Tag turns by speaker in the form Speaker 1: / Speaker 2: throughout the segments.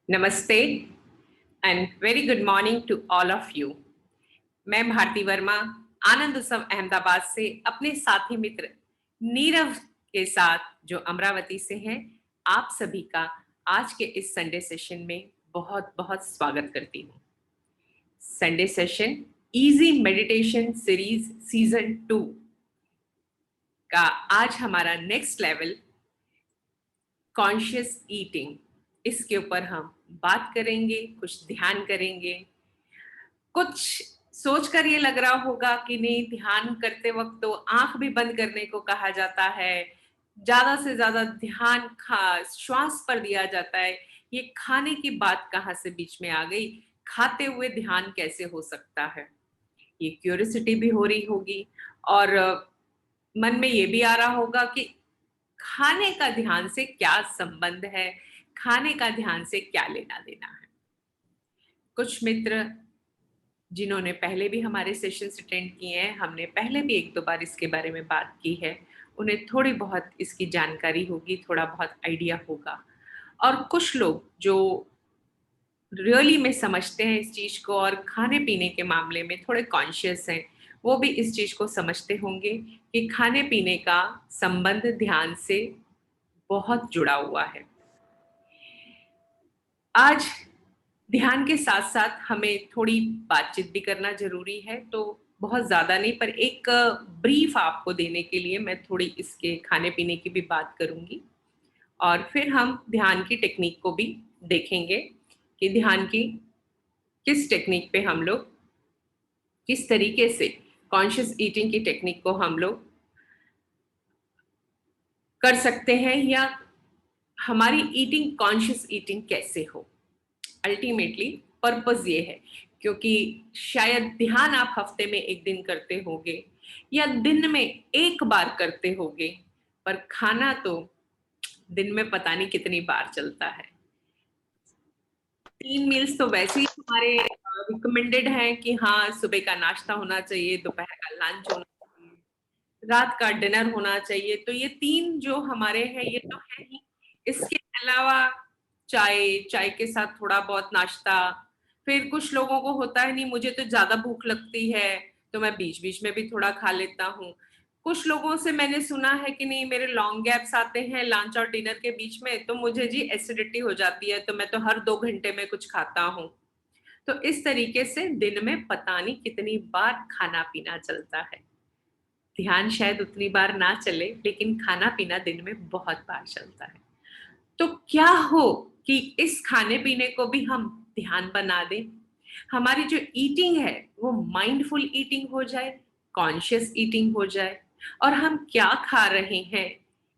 Speaker 1: नमस्ते and very good morning to all of you. मैं भारती वर्मा आनंद उत्सव अहमदाबाद से अपने साथी मित्र नीरव के साथ जो अमरावती से हैं, आप सभी का आज के इस संडे सेशन में बहुत बहुत स्वागत करती हूँ। Sunday session easy meditation series season 2 का आज हमारा नेक्स्ट लेवल कॉन्शियस ईटिंग, इसके ऊपर हम बात करेंगे, कुछ ध्यान करेंगे। कुछ सोचकर ये लग रहा होगा कि नहीं, ध्यान करते वक्त तो आंख भी बंद करने को कहा जाता है, ज्यादा से ज्यादा ध्यान श्वास पर दिया जाता है। ये खाने की बात कहाँ से बीच में आ गई? खाते हुए ध्यान कैसे हो सकता है? ये क्यूरियोसिटी भी हो रही होगी और मन में ये भी आ रहा होगा कि खाने का ध्यान से क्या संबंध है, खाने का ध्यान से क्या लेना देना है। कुछ मित्र जिन्होंने पहले भी हमारे सेशंस अटेंड किए हैं, हमने पहले भी एक दो बार इसके बारे में बात की है, उन्हें थोड़ी बहुत इसकी जानकारी होगी, थोड़ा बहुत आइडिया होगा। और कुछ लोग जो रियली में समझते हैं इस चीज को और खाने पीने के मामले में थोड़े कॉन्शियस हैं, वो भी इस चीज को समझते होंगे कि खाने पीने का संबंध ध्यान से बहुत जुड़ा हुआ है। आज ध्यान के साथ साथ हमें थोड़ी बातचीत भी करना जरूरी है, तो बहुत ज्यादा नहीं पर एक ब्रीफ आपको देने के लिए मैं थोड़ी इसके खाने पीने की भी बात करूंगी और फिर हम ध्यान की टेक्निक को भी देखेंगे कि ध्यान की किस टेक्निक पे हम लोग किस तरीके से कॉन्शियस ईटिंग की टेक्निक को हम लोग कर सकते हैं, या हमारी ईटिंग कॉन्शियस ईटिंग कैसे हो। अल्टीमेटली पर्पस ये है, क्योंकि शायद ध्यान आप हफ्ते में एक दिन करते होगे या दिन में एक बार करते होगे, पर खाना तो दिन में पता नहीं कितनी बार चलता है। 3 मील्स तो वैसे ही हमारे रिकमेंडेड हैं कि हाँ, सुबह का नाश्ता होना चाहिए, दोपहर का लंच होना चाहिए, रात का डिनर होना चाहिए। तो ये 3 जो हमारे हैं ये तो है ही। इसके अलावा चाय, चाय के साथ थोड़ा बहुत नाश्ता। फिर कुछ लोगों को होता है नहीं, मुझे तो ज्यादा भूख लगती है तो मैं बीच बीच में भी थोड़ा खा लेता हूँ। कुछ लोगों से मैंने सुना है कि नहीं, मेरे लॉन्ग गैप्स आते हैं लंच और डिनर के बीच में, तो मुझे जी एसिडिटी हो जाती है, तो मैं तो हर 2 घंटे में कुछ खाता हूँ। तो इस तरीके से दिन में पता नहीं कितनी बार खाना पीना चलता है। ध्यान शायद उतनी बार ना चले, लेकिन खाना पीना दिन में बहुत बार चलता है। तो क्या हो कि इस खाने पीने को भी हम ध्यान बना दें, हमारी जो ईटिंग है वो माइंडफुल ईटिंग हो जाए, कॉन्शियस ईटिंग हो जाए, और हम क्या खा रहे हैं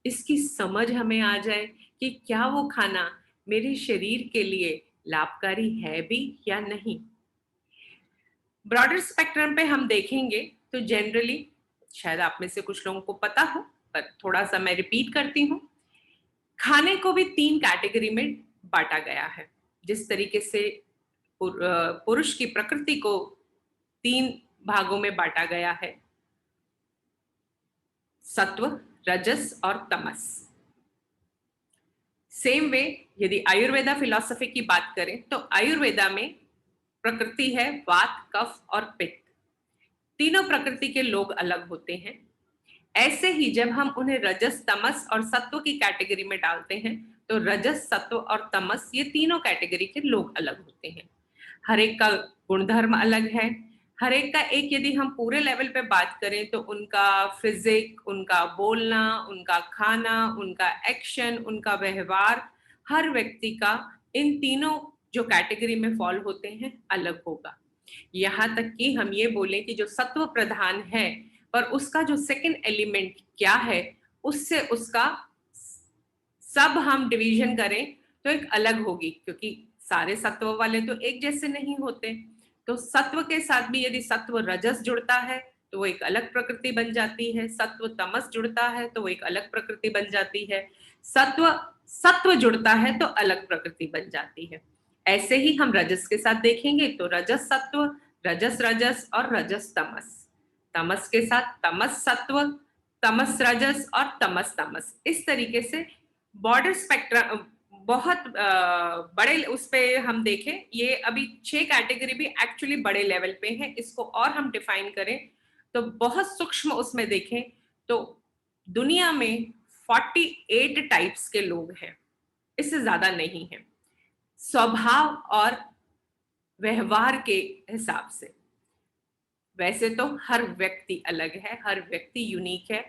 Speaker 1: इसकी समझ हमें आ जाए कि क्या वो खाना मेरे शरीर के लिए लाभकारी है भी या नहीं। ब्रॉडर स्पेक्ट्रम पे हम देखेंगे तो जनरली शायद आप में से कुछ लोगों को पता हो, पर थोड़ा सा मैं रिपीट करती हूँ। खाने को भी 3 कैटेगरी में बांटा गया है। जिस तरीके से पुरुष की प्रकृति को 3 भागों में बांटा गया है, सत्व, रजस और तमस। सेम वे यदि आयुर्वेदा फिलॉसफी की बात करें तो आयुर्वेदा में प्रकृति है वात, कफ और पित्त। तीनों प्रकृति के लोग अलग होते हैं। ऐसे ही जब हम उन्हें रजस, तमस और सत्व की कैटेगरी में डालते हैं तो रजस, सत्व और तमस ये तीनों कैटेगरी के लोग अलग होते हैं। हर एक का गुणधर्म अलग है। हर एक का एक, यदि हम पूरे लेवल पे बात करें तो उनका फिजिक, उनका बोलना, उनका खाना, उनका एक्शन, उनका व्यवहार, हर व्यक्ति का इन तीनों जो कैटेगरी में फॉल होते हैं अलग होगा। यहाँ तक कि हम ये बोलें कि जो सत्व प्रधान है, पर उसका जो सेकंड एलिमेंट क्या है, उससे उसका सब हम डिवीजन करें तो एक अलग होगी, क्योंकि सारे सत्व वाले तो एक जैसे नहीं होते। तो सत्व के साथ भी यदि सत्व रजस जुड़ता है तो वो एक अलग प्रकृति बन जाती है, सत्व तमस जुड़ता है तो वो एक अलग प्रकृति बन जाती है, सत्व सत्व जुड़ता है तो अलग प्रकृति बन जाती है। ऐसे ही हम रजस के साथ देखेंगे तो रजस सत्व, रजस रजस और रजस तमस। तमस के साथ तमस सत्व, तमस रजस और तमस तमस। इस तरीके से बॉर्डर स्पेक्ट्रम बहुत बड़े उस पे हम देखें, ये अभी 6 कैटेगरी भी एक्चुअली बड़े लेवल पे है। इसको और हम डिफाइन करें तो बहुत सूक्ष्म उसमें देखें तो दुनिया में 48 टाइप्स के लोग हैं, इससे ज्यादा नहीं है, स्वभाव और व्यवहार के हिसाब से। वैसे तो हर व्यक्ति अलग है, हर व्यक्ति यूनिक है।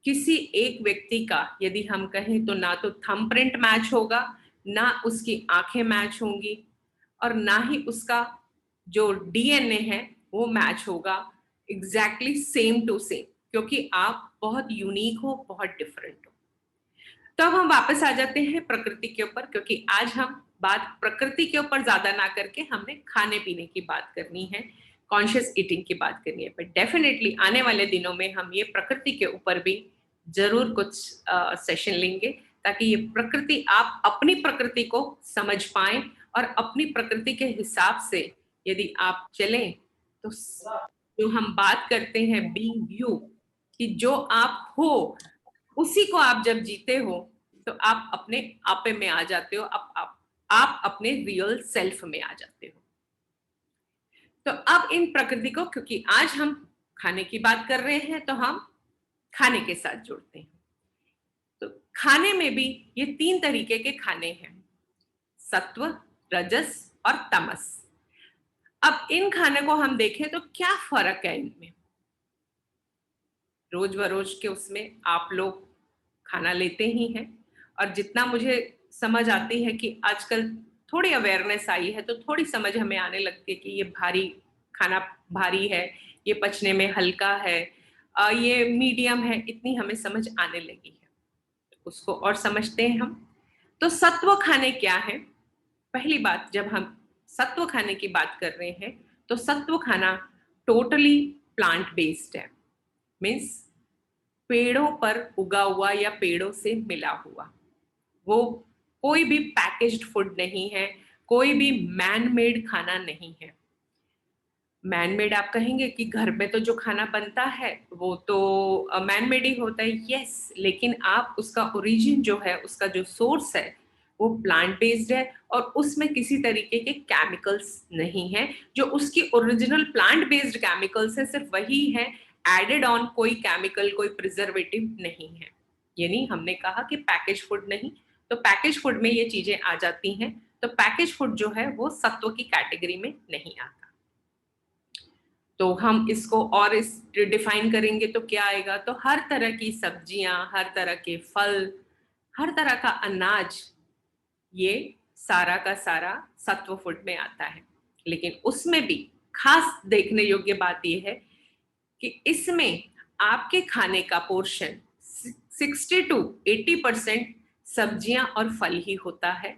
Speaker 1: किसी एक व्यक्ति का यदि हम कहें तो ना तो थंब प्रिंट मैच होगा, ना उसकी आंखें मैच होंगी, और ना ही उसका जो डीएनए है वो मैच होगा एग्जैक्टली सेम टू सेम, क्योंकि आप बहुत यूनिक हो, बहुत डिफरेंट हो। तो अब हम वापस आ जाते हैं प्रकृति के ऊपर, क्योंकि आज हम बात प्रकृति के ऊपर ज्यादा ना करके हमने खाने पीने की बात करनी है, कॉन्शियस ईटिंग की बात करनी है। बट डेफिनेटली आने वाले दिनों में हम ये प्रकृति के ऊपर भी जरूर कुछ सेशन लेंगे, ताकि ये प्रकृति, आप अपनी प्रकृति को समझ पाएं और अपनी प्रकृति के हिसाब से यदि आप चलें तो जो हम बात करते हैं बीइंग यू, कि जो आप हो उसी को आप जब जीते हो तो आप अपने आपे में आ जाते हो, आप अपने रियल सेल्फ में आ जाते हो। तो अब इन प्रकृति को, क्योंकि आज हम खाने की बात कर रहे हैं तो हम खाने के साथ जोड़ते हैं। तो खाने में भी ये 3 तरीके के खाने हैं, सत्व, रजस और तमस। अब इन खाने को हम देखें तो क्या फर्क है इनमें। रोज बरोज के उसमें आप लोग खाना लेते ही हैं, और जितना मुझे समझ आती है कि आजकल थोड़ी अवेयरनेस आई है तो थोड़ी समझ हमें आने लगती है कि ये भारी खाना भारी है, ये पचने में हल्का है, ये मीडियम है, इतनी हमें समझ आने लगी है। उसको और समझते हैं हम। तो सत्व खाने क्या है। पहली बात, जब हम सत्व खाने की बात कर रहे हैं तो सत्व खाना टोटली प्लांट बेस्ड है, मीन्स पेड़ों पर उगा हुआ या पेड़ों से मिला हुआ। वो कोई भी पैकेज्ड फूड नहीं है, कोई भी मैन मेड खाना नहीं है। मैन मेड आप कहेंगे कि घर में तो जो खाना बनता है वो तो मैन मेड ही होता है, यस, लेकिन आप उसका ओरिजिन जो है, उसका जो सोर्स है वो प्लांट बेस्ड है, और उसमें किसी तरीके के केमिकल्स नहीं है। जो उसकी ओरिजिनल प्लांट बेस्ड केमिकल्स है सिर्फ वही है, एडेड ऑन कोई केमिकल, कोई प्रिजर्वेटिव नहीं है। यानी हमने कहा कि पैकेज फूड नहीं, तो पैकेज फूड में ये चीजें आ जाती हैं, तो पैकेज फूड जो है वो सत्व की कैटेगरी में नहीं आता। तो हम इसको और इस डिफाइन करेंगे तो क्या आएगा, तो हर तरह की सब्जियां, हर तरह के फल, हर तरह का अनाज, ये सारा का सारा सत्व फूड में आता है। लेकिन उसमें भी खास देखने योग्य बात यह है कि इसमें आपके खाने का पोर्शन 60 to 80% सब्जियां और फल ही होता है,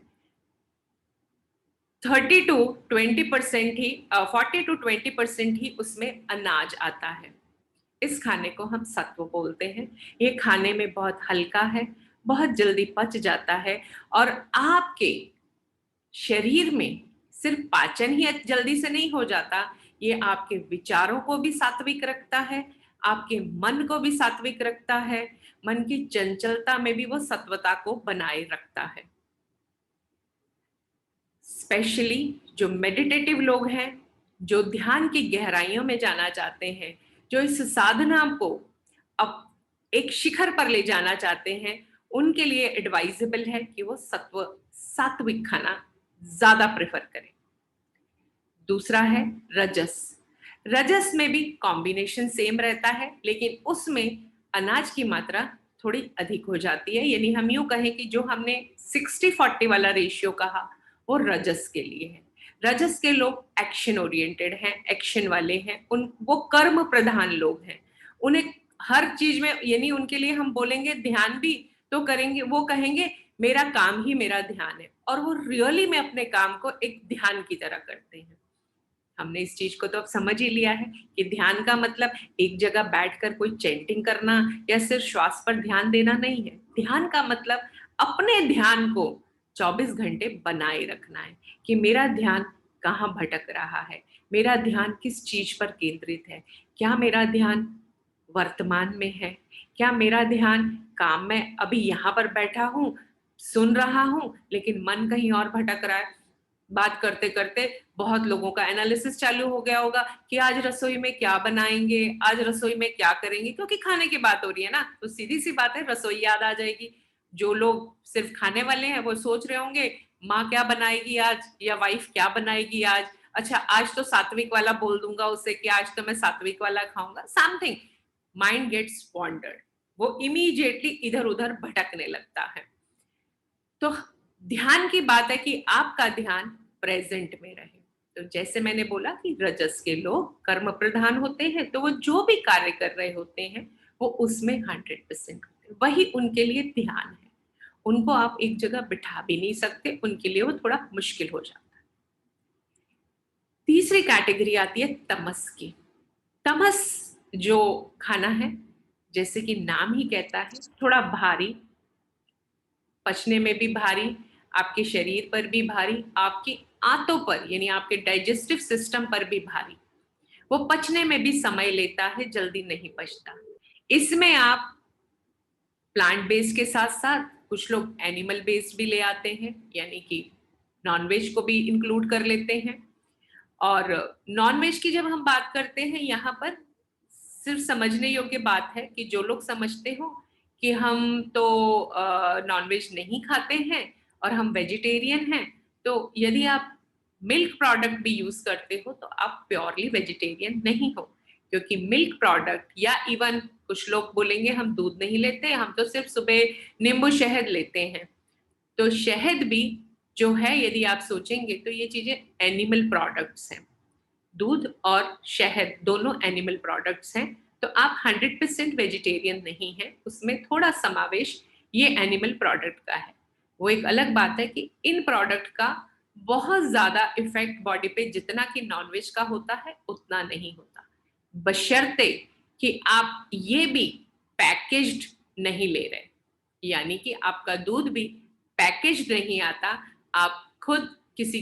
Speaker 1: 30 to 20% ही 40 to 20% ही उसमें अनाज आता है। इस खाने को हम सत्व बोलते हैं। ये खाने में बहुत हल्का है, बहुत जल्दी पच जाता है, और आपके शरीर में सिर्फ पाचन ही जल्दी से नहीं हो जाता, ये आपके विचारों को भी सात्विक रखता है, आपके मन को भी सात्विक रखता है, मन की चंचलता में भी वो सत्वता को बनाए रखता है। स्पेशली जो मेडिटेटिव लोग हैं, जो ध्यान की गहराइयों में जाना चाहते हैं, जो इस साधना को अब एक शिखर पर ले जाना चाहते हैं, उनके लिए एडवाइजेबल है कि वो सात्विक खाना ज्यादा प्रेफर करें। दूसरा है रजस। रजस में भी कॉम्बिनेशन सेम रहता है, लेकिन उसमें अनाज की मात्रा थोड़ी अधिक हो जाती है। यानी हम यूं कहें कि जो हमने 60-40 वाला रेशियो कहा वो रजस के लिए है। रजस के लोग एक्शन ओरिएंटेड हैं, एक्शन वाले हैं, उन वो कर्म प्रधान लोग हैं। उन्हें हर चीज में, यानी उनके लिए हम बोलेंगे ध्यान भी तो करेंगे, वो कहेंगे मेरा काम ही मेरा ध्यान है, और वो रियली में अपने काम को एक ध्यान की तरह करते हैं। हमने इस चीज को तो अब समझ ही लिया है कि ध्यान का मतलब एक जगह बैठकर कोई चैंटिंग करना या सिर्फ श्वास पर ध्यान देना नहीं है। ध्यान का मतलब अपने ध्यान को 24 घंटे बनाए रखना है, कि मेरा ध्यान कहाँ भटक रहा है, मेरा ध्यान किस चीज पर केंद्रित है, क्या मेरा ध्यान वर्तमान में है, क्या मेरा ध्यान काम में अभी यहाँ पर बैठा हूँ, सुन रहा हूं लेकिन मन कहीं और भटक रहा है। बात करते करते बहुत लोगों का एनालिसिस चालू हो गया होगा कि आज रसोई में क्या बनाएंगे, आज रसोई में क्या करेंगे, क्योंकि खाने की बात हो रही है ना, तो सीधी सी बात है रसोई याद आ जाएगी। जो लोग सिर्फ खाने वाले हैं वो सोच रहे होंगे माँ क्या बनाएगी आज, या वाइफ क्या बनाएगी आज। अच्छा, आज तो सात्विक वाला बोल दूंगा उसे कि आज तो मैं सात्विक वाला खाऊंगा, समथिंग। माइंड गेट्स वॉन्डर्ड, वो इमीडिएटली इधर उधर भटकने लगता है। तो ध्यान की बात है कि आपका ध्यान प्रेजेंट में रहे। तो जैसे मैंने बोला कि रजस के लोग कर्म प्रधान होते हैं, तो वो जो भी कार्य कर रहे होते हैं वो उसमें 100% होते हैं, वही उनके लिए ध्यान है। उनको आप एक जगह बिठा भी नहीं सकते, उनके लिए वो थोड़ा मुश्किल हो जाता है। तीसरी कैटेगरी आती है तमस की। तमस जो खाना है, जैसे कि नाम ही कहता है, थोड़ा भारी, पचने में भी भारी, आपके शरीर पर भी भारी, आपकी आंतों पर यानी आपके डाइजेस्टिव सिस्टम पर भी भारी। वो पचने में भी समय लेता है, जल्दी नहीं पचता। इसमें आप प्लांट बेस्ड के साथ साथ कुछ लोग एनिमल बेस्ड भी ले आते हैं, यानी कि नॉनवेज को भी इंक्लूड कर लेते हैं। और नॉनवेज की जब हम बात करते हैं, यहाँ पर सिर्फ समझने योग्य बात है कि जो लोग समझते हो कि हम तो नॉनवेज नहीं खाते हैं और हम वेजिटेरियन हैं, तो यदि आप मिल्क प्रोडक्ट भी यूज करते हो तो आप प्योरली वेजिटेरियन नहीं हो। क्योंकि मिल्क प्रोडक्ट, या इवन कुछ लोग बोलेंगे हम दूध नहीं लेते, हम तो सिर्फ सुबह नींबू शहद लेते हैं, तो शहद भी जो है, यदि आप सोचेंगे तो ये चीजें एनिमल प्रोडक्ट्स हैं। दूध और शहद दोनों एनिमल प्रोडक्ट्स हैं। तो आप 100% वेजिटेरियन नहीं है, उसमें थोड़ा समावेश ये एनिमल प्रोडक्ट का है। वो एक अलग बात है कि इन प्रोडक्ट का बहुत ज्यादा इफेक्ट बॉडी पे जितना कि नॉनवेज का होता है उतना नहीं होता, बशर्ते कि आप ये भी पैकेज्ड नहीं ले रहे, यानी कि आपका दूध भी पैकेज्ड नहीं आता, आप खुद किसी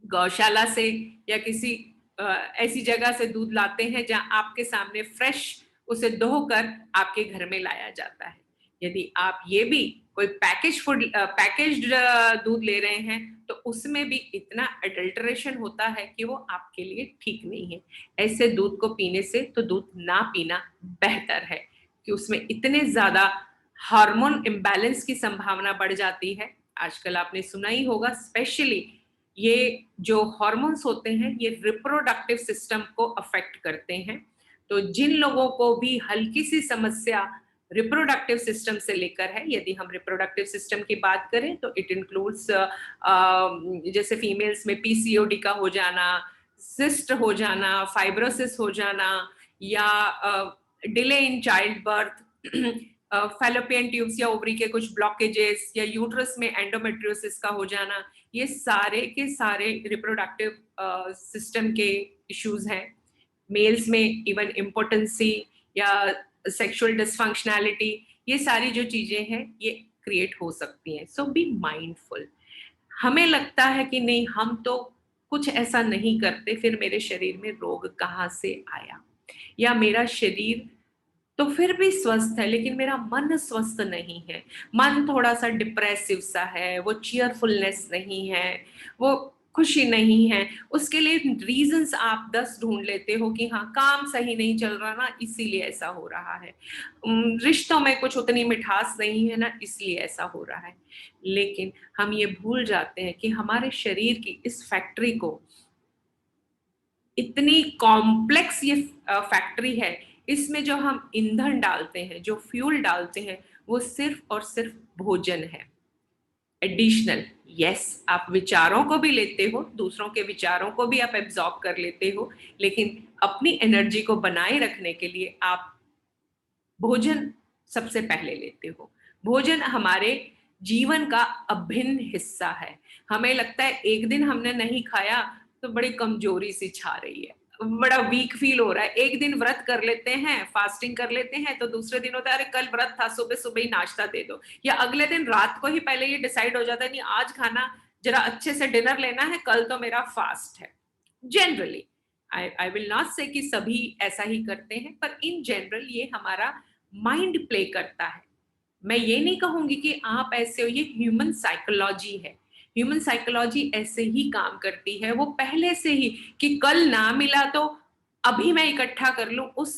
Speaker 1: गौशाला से या किसी ऐसी जगह से दूध लाते हैं जहां आपके सामने फ्रेश उसे धोकर आपके घर में लाया जाता है। यदि आप ये भी कोई पैकेज्ड दूध ले रहे हैं तो उसमें भी इतना अडल्ट्रेशन होता है कि वो आपके लिए ठीक नहीं है। ऐसे दूध को पीने से तो दूध ना पीना बेहतर है, कि उसमें इतने ज्यादा हार्मोन इम्बैलेंस की संभावना बढ़ जाती है। आजकल आपने सुना ही होगा, स्पेशली ये जो हॉर्मोन्स होते हैं ये रिप्रोडक्टिव सिस्टम को अफेक्ट करते हैं। तो जिन लोगों को भी हल्की सी समस्या रिप्रोडक्टिव सिस्टम से लेकर है, यदि हम रिप्रोडक्टिव सिस्टम की बात करें तो इट इंक्लूड्स जैसे फीमेल्स में पीसीओडी का हो जाना, सिस्ट हो जाना, फाइब्रोसिस हो जाना, या delay in child birth, fallopian tubes या ओवरी के कुछ ब्लॉकेजेस, या यूट्रस में एंडोमेट्रियोसिस का हो जाना, ये सारे के सारे रिप्रोडक्टिव सिस्टम के इश्यूज हैं। मेल्स में इवन इम्पोर्टेंसी या सेक्सुअल डिसफंक्शनैलिटी, ये सारी जो चीजें हैं ये क्रिएट हो सकती हैं। सो बी माइंडफुल। हमें लगता है कि नहीं, हम तो कुछ ऐसा नहीं करते, फिर मेरे शरीर में रोग कहाँ से आया, या मेरा शरीर तो फिर भी स्वस्थ है लेकिन मेरा मन स्वस्थ नहीं है, मन थोड़ा सा डिप्रेसिव सा है, वो चीयरफुलनेस नहीं है, वो खुशी नहीं है। उसके लिए रीजंस आप 10 ढूंढ लेते हो कि हाँ, काम सही नहीं चल रहा ना इसीलिए ऐसा हो रहा है, रिश्तों में कुछ उतनी मिठास नहीं है ना इसलिए ऐसा हो रहा है। लेकिन हम ये भूल जाते हैं कि हमारे शरीर की इस फैक्ट्री को, इतनी कॉम्प्लेक्स ये फैक्ट्री है, इसमें जो हम ईंधन डालते हैं, जो फ्यूल डालते हैं, वो सिर्फ और सिर्फ भोजन है। एडिशनल, यस, आप विचारों को भी लेते हो, दूसरों के विचारों को भी आप एब्जॉर्ब कर लेते हो, लेकिन अपनी एनर्जी को बनाए रखने के लिए आप भोजन सबसे पहले लेते हो। भोजन हमारे जीवन का अभिन्न हिस्सा है। हमें लगता है एक दिन हमने नहीं खाया तो बड़ी कमजोरी सी छा रही है, बड़ा वीक फील हो रहा है। एक दिन व्रत कर लेते हैं, फास्टिंग कर लेते हैं, तो दूसरे दिन होता है अरे कल व्रत था, सुबह सुबह ही नाश्ता दे दो, या अगले दिन रात को ही पहले ये डिसाइड हो जाता है नहीं आज खाना, जरा अच्छे से डिनर लेना है, कल तो मेरा फास्ट है। जनरली आई विल नॉट से कि सभी ऐसा ही करते हैं, पर इन जनरल ये हमारा माइंड प्ले करता है। मैं ये नहीं कहूंगी कि आप ऐसे हो, ये ह्यूमन साइकोलॉजी है। ह्यूमन साइकोलॉजी ऐसे ही काम करती है, वो पहले से ही कि कल ना मिला तो अभी मैं इकट्ठा कर लूं, उस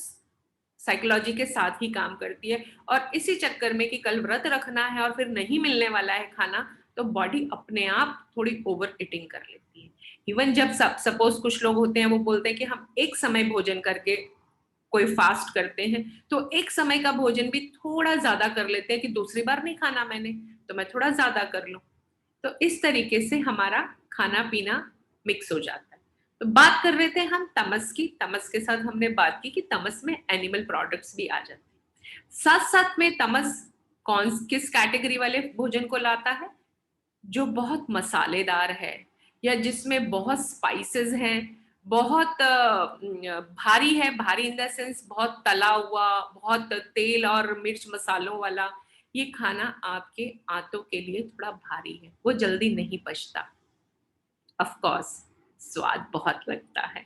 Speaker 1: साइकोलॉजी के साथ ही काम करती है। और इसी चक्कर में कि कल व्रत रखना है और फिर नहीं मिलने वाला है खाना, तो बॉडी अपने आप थोड़ी ओवर ईटिंग कर लेती है। इवन जब सपोज कुछ लोग होते हैं वो बोलते हैं कि हम एक समय भोजन करके कोई फास्ट करते हैं, तो एक समय का भोजन भी थोड़ा ज्यादा कर लेते हैं कि दूसरी बार नहीं खाना मैंने, तो मैं थोड़ा ज्यादा कर लूं। तो इस तरीके से हमारा खाना पीना मिक्स हो जाता है। तो बात कर रहे थे हम तमस की, तमस के साथ हमने बात की कि तमस में एनिमल प्रोडक्ट्स भी आ जाते हैं। साथ साथ में तमस किस कैटेगरी वाले भोजन को लाता है? जो बहुत मसालेदार है, या जिसमें बहुत स्पाइसेस हैं, बहुत भारी है, भारी इन द सेंस बहुत तला हुआ, बहुत तेल और मिर्च मसालों वाला। ये खाना आपके आंतों के लिए थोड़ा भारी है, वो जल्दी नहीं पचता। ऑफ कोर्स स्वाद बहुत लगता है,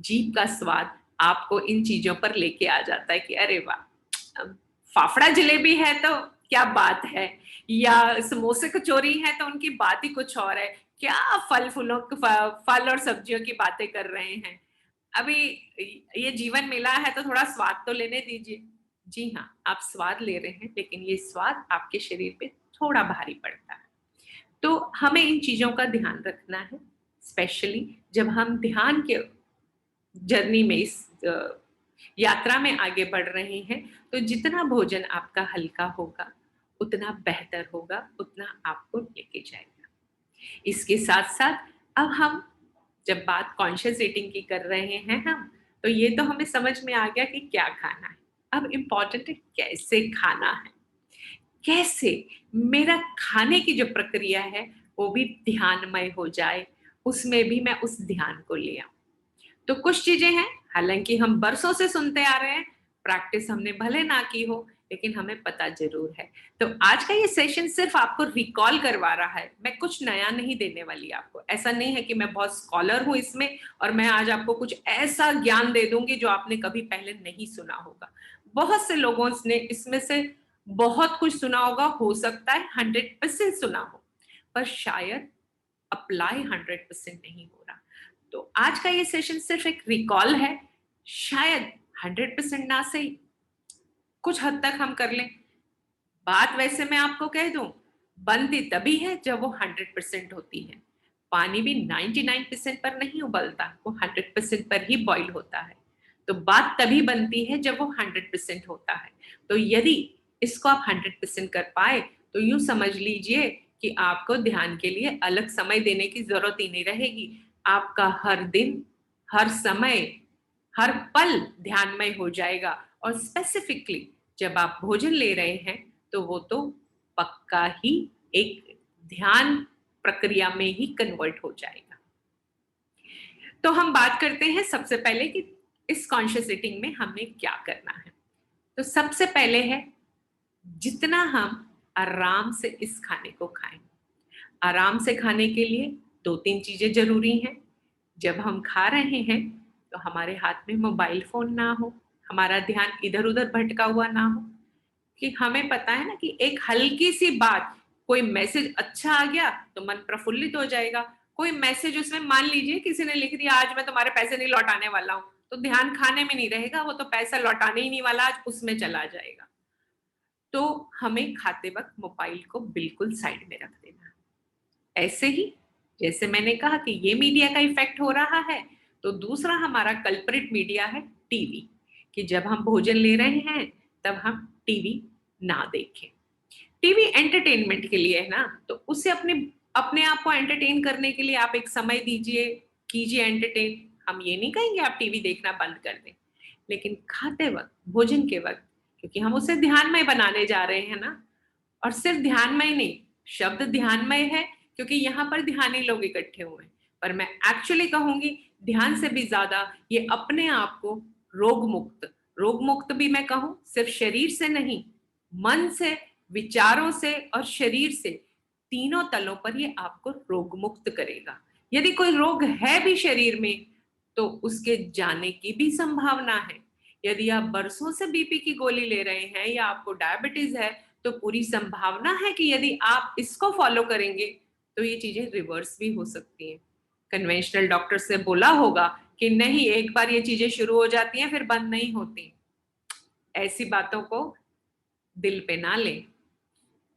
Speaker 1: जीभ का स्वाद आपको इन चीजों पर लेके आ जाता है कि अरे वाह, फाफड़ा जलेबी है तो क्या बात है, या समोसे कचौरी है तो उनकी बात ही कुछ और है। क्या फल और सब्जियों की बातें कर रहे हैं, अभी ये जीवन मिला है तो थोड़ा स्वाद तो लेने दीजिए। जी हाँ, आप स्वाद ले रहे हैं, लेकिन ये स्वाद आपके शरीर पे थोड़ा भारी पड़ता है। तो हमें इन चीजों का ध्यान रखना है, स्पेशली जब हम ध्यान के जर्नी में, इस यात्रा में आगे बढ़ रहे हैं। तो जितना भोजन आपका हल्का होगा उतना बेहतर होगा, उतना आपको लेके जाएगा। इसके साथ साथ अब हम जब बात कॉन्शियस ईटिंग की कर रहे हैं हम, तो ये तो हमें समझ में आ गया कि क्या खाना है। अब इम्पॉर्टेंट है कैसे खाना है, कैसे मेरा खाने की जो प्रक्रिया है वो भी ध्यानमय हो जाए, उसमें भी मैं उस ध्यान को ले आऊं। तो कुछ चीजें हैं, हालांकि हम बरसों से सुनते आ रहे हैं, प्रैक्टिस हमने भले ना की हो, लेकिन हमें पता जरूर है। तो आज का ये सेशन सिर्फ आपको रिकॉल करवा रहा है, मैं कुछ नया नहीं देने वाली आपको। ऐसा नहीं है कि मैं बहुत स्कॉलर हूं इसमें और मैं आज आपको कुछ ऐसा ज्ञान दे दूंगी जो आपने कभी पहले नहीं सुना होगा। बहुत से लोगों ने इसमें से बहुत कुछ सुना होगा, हो सकता है 100% सुना हो, पर शायद अप्लाई 100% नहीं हो रहा। तो आज का ये सेशन सिर्फ एक रिकॉल है, शायद 100% ना सही, कुछ हद तक हम कर लें। बात वैसे मैं आपको कह दूं, बनती तभी है जब वो 100% होती है। पानी भी 99% पर नहीं उबलता, वो 100% पर ही बॉईल होता है। तो बात तभी बनती है जब वो 100% होता है। तो यदि इसको आप 100% कर पाए, तो यूं समझ लीजिए कि आपको ध्यान के लिए अलग समय देने की जरूरत ही नहीं रहेगी। आपका हर दिन, हर समय, हर पल ध्यानमय हो जाएगा। और स्पेसिफिकली जब आप भोजन ले रहे हैं, तो वो तो पक्का ही एक ध्यान प्रक्रिया में ही कन्वर्ट हो जाएगा। तो हम बात करते हैं सबसे पहले कि इस कॉन्शियस ईटिंग में हमें क्या करना है। तो सबसे पहले है, जितना हम आराम से इस खाने को खाएं। आराम से खाने के लिए दो तीन चीजें जरूरी हैं। जब हम खा रहे हैं तो हमारे हाथ में मोबाइल फोन ना हो, हमारा ध्यान इधर उधर भटका हुआ ना हो। कि हमें पता है ना कि एक हल्की सी बात, कोई मैसेज अच्छा आ गया तो मन प्रफुल्लित हो जाएगा। कोई मैसेज उसमें मान लीजिए किसी ने लिख दिया, आज मैं तुम्हारे पैसे नहीं लौटाने वाला हूं, तो ध्यान खाने में नहीं रहेगा, वो तो पैसा लौटाने ही नहीं वाला, आज उसमें चला जाएगा। तो हमें खाते वक्त मोबाइल को बिल्कुल साइड में रख देना। ऐसे ही जैसे मैंने कहा कि ये मीडिया का इफेक्ट हो रहा है, तो दूसरा हमारा कल्प्रिट मीडिया है टीवी। कि जब हम भोजन ले रहे हैं तब हम टीवी ना देखें। टीवी एंटरटेनमेंट के लिए है ना, तो उसे अपने अपने आप को एंटरटेन करने के लिए आप एक समय दीजिए, कीजिए एंटरटेन। हम ये नहीं कहेंगे आप टीवी देखना बंद कर दें, लेकिन खाते वक्त, भोजन के वक्त, क्योंकि हम उसे ध्यानमय बनाने जा रहे हैं ना। और सिर्फ ध्यानमय नहीं, शब्द ध्यानमय है क्योंकि यहाँ पर ध्यानी लोग इकट्ठे हुए हैं, पर मैं एक्चुअली कहूंगी ध्यान से भी ज्यादा ये अपने आप को रोग मुक्त, रोग मुक्त भी मैं कहूं सिर्फ शरीर से नहीं, मन से, विचारों से और शरीर से, तीनों तलों पर ये आपको रोग मुक्त करेगा। यदि कोई रोग है भी शरीर में तो उसके जाने की भी संभावना है। यदि आप बरसों से बीपी की गोली ले रहे हैं या आपको डायबिटीज है, तो पूरी संभावना है कि यदि आप इसको फॉलो करेंगे तो ये चीजें रिवर्स भी हो सकती हैं। कन्वेंशनल डॉक्टर से बोला होगा कि नहीं, एक बार ये चीजें शुरू हो जाती हैं फिर बंद नहीं होती। ऐसी बातों को दिल पे ना लें।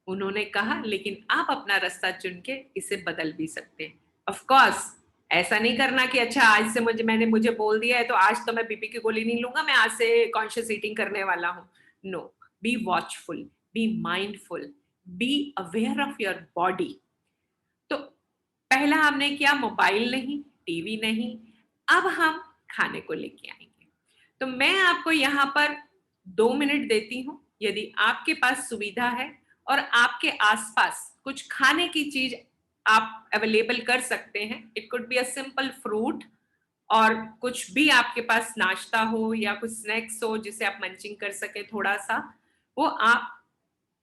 Speaker 1: उन्होंने कहा, लेकिन आप अपना रास्ता चुन के इसे बदल भी सकते हैं। ऑफ कोर्स ऐसा नहीं करना कि अच्छा आज से मुझे बोल दिया है तो आज तो मैं बीपी की गोली नहीं लूंगा, मैं आज से कॉन्शियस ईटिंग करने वाला हूं। No, be watchful, be mindful, be aware of your body. तो पहला हमने किया, मोबाइल नहीं, टीवी नहीं। अब हम खाने को लेके आएंगे। तो मैं आपको यहाँ पर 2 मिनट देती हूँ। यदि आपके पास सुविधा है और आपके आसपास कुछ खाने की चीज आप अवेलेबल कर सकते हैं, it could be a simple fruit, और कुछ भी आपके पास नाश्ता हो या कुछ स्नैक्स हो जिसे आप मंचिंग कर सके थोड़ा सा, वो आप,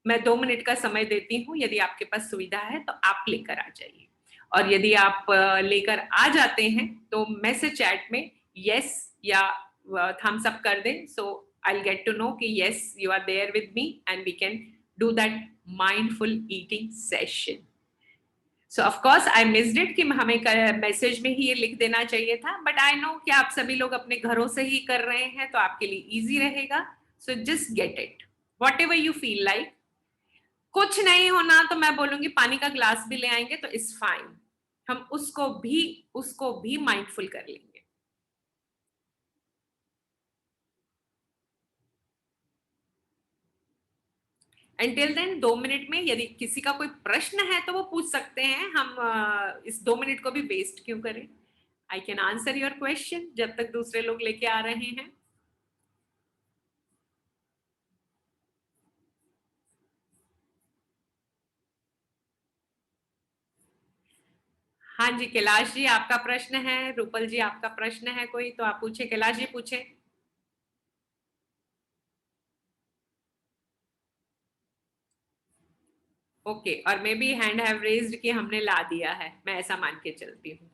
Speaker 1: मैं 2 मिनट का समय देती हूँ। यदि आपके पास सुविधा है तो आप लेकर आ जाइए, और यदि आप लेकर आ जाते हैं तो मैसेज चैट में यस या थम्स अप कर दें, so I will get to know कि yes you are there with me and we can do that mindful eating session. So of course I missed it कि हमें message में ही ये लिख देना चाहिए था, बट आई नो कि आप सभी लोग अपने घरों से ही कर रहे हैं तो आपके लिए इजी रहेगा। So just get it what ever you feel like. कुछ नहीं होना तो मैं बोलूंगी पानी का ग्लास भी ले आएंगे तो इट्स फाइन, हम उसको भी माइंडफुल कर लेंगे। एंटिल देन 2 मिनट में यदि किसी का कोई प्रश्न है तो वो पूछ सकते हैं। हम इस 2 मिनट को भी वेस्ट क्यों करें। I can answer your question जब तक दूसरे लोग लेके आ रहे हैं। हाँ जी, कैलाश जी आपका प्रश्न है, रूपल जी आपका प्रश्न है कोई तो आप पूछे, कैलाश जी पूछे। ओके, और may be hand have raised कि हमने ला दिया है, मैं ऐसा मान के चलती हूँ।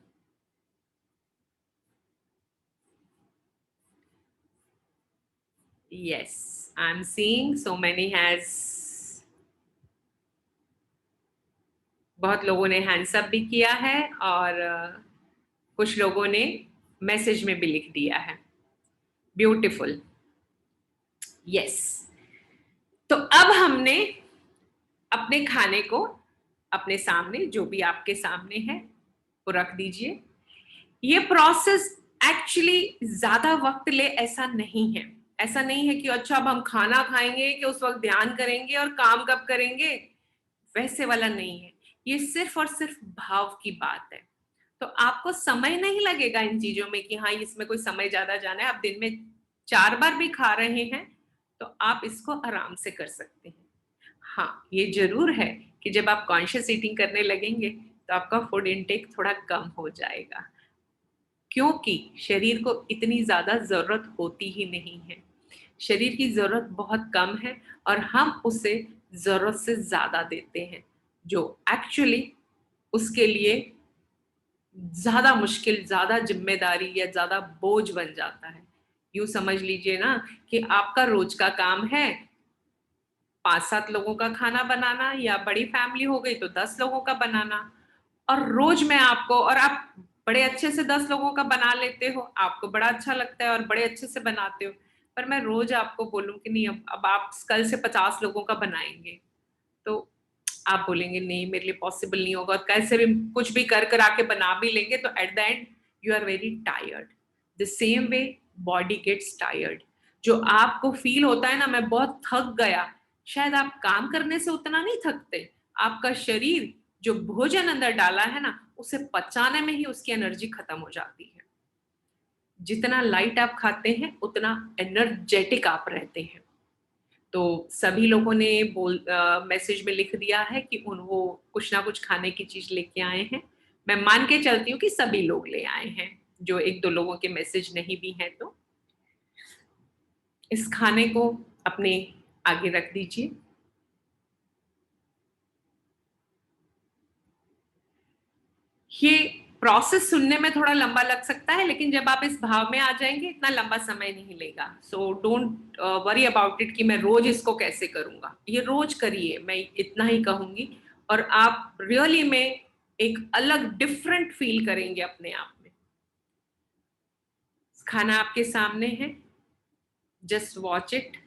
Speaker 1: Yes, I'm seeing so many has, बहुत लोगों ने हैंड्स अप भी किया है और कुछ लोगों ने मैसेज में भी लिख दिया है। Beautiful, yes. तो अब हमने अपने खाने को अपने सामने, जो भी आपके सामने है वो रख दीजिए। ये प्रोसेस एक्चुअली ज्यादा वक्त ले ऐसा नहीं है। ऐसा नहीं है कि अच्छा अब हम खाना खाएंगे कि उस वक्त ध्यान करेंगे और काम कब करेंगे, वैसे वाला नहीं है। ये सिर्फ और सिर्फ भाव की बात है। तो आपको समय नहीं लगेगा इन चीजों में कि हाँ इसमें कोई समय ज्यादा जाना है। आप दिन में 4 बार भी खा रहे हैं तो आप इसको आराम से कर सकते हैं। हाँ, ये जरूर है कि जब आप कॉन्शियस ईटिंग करने लगेंगे तो आपका फूड इनटेक थोड़ा कम हो जाएगा, क्योंकि शरीर को इतनी ज्यादा जरूरत होती ही नहीं है। शरीर की जरूरत बहुत कम है और हम उसे जरूरत से ज्यादा देते हैं, जो एक्चुअली उसके लिए ज्यादा मुश्किल, ज्यादा जिम्मेदारी या ज्यादा बोझ बन जाता है। यूं समझ लीजिए ना कि आपका रोज का काम है 5-7 लोगों का खाना बनाना, या बड़ी फैमिली हो गई तो 10 लोगों का बनाना। और रोज मैं आपको, और आप बड़े अच्छे से 10 लोगों का बना लेते हो, आपको बड़ा अच्छा लगता है और बड़े अच्छे से बनाते हो, पर मैं रोज आपको बोलूं कि नहीं अब आप कल से 50 लोगों का बनाएंगे, तो आप बोलेंगे नहीं मेरे लिए पॉसिबल नहीं होगा, और कैसे भी कुछ भी कर कर आके बना भी लेंगे तो at the end you are very tired. The same way body gets tired. जो आपको फील होता है ना मैं बहुत थक गया, शायद आप काम करने से उतना नहीं थकते। आपका शरीर जो भोजन अंदर डाला है ना उसे पचाने में ही उसकी एनर्जी खत्म हो जाती है। जितना लाइट आप खाते हैं उतना एनर्जेटिक आप रहते हैं। तो सभी लोगों ने मैसेज में लिख दिया है कि वो कुछ ना कुछ खाने की चीज लेके आए हैं। मैं मान के चलती हूँ कि सभी लोग ले आए हैं, जो 1-2 लोगों के मैसेज नहीं भी हैं तो इस खाने को अपने आगे रख दीजिए। ये प्रोसेस सुनने में थोड़ा लंबा लग सकता है, लेकिन जब आप इस भाव में आ जाएंगे इतना लंबा समय नहीं लेगा। So don't worry about it कि मैं रोज इसको कैसे करूंगा, ये रोज करिए, मैं इतना ही कहूंगी। और आप रियली में एक अलग डिफरेंट फील करेंगे अपने आप में। खाना आपके सामने है, जस्ट वॉच इट,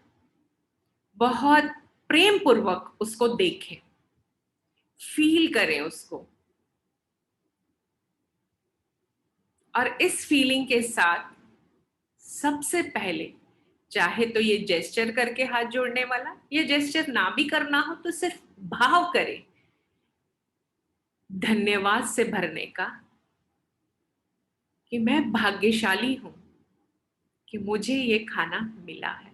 Speaker 1: बहुत प्रेम पूर्वक उसको देखें, फील करें उसको, और इस फीलिंग के साथ सबसे पहले, चाहे तो ये जेस्चर करके हाथ जोड़ने वाला, ये जेस्चर ना भी करना हो तो सिर्फ भाव करें, धन्यवाद से भरने का, कि मैं भाग्यशाली हूं कि मुझे ये खाना मिला है।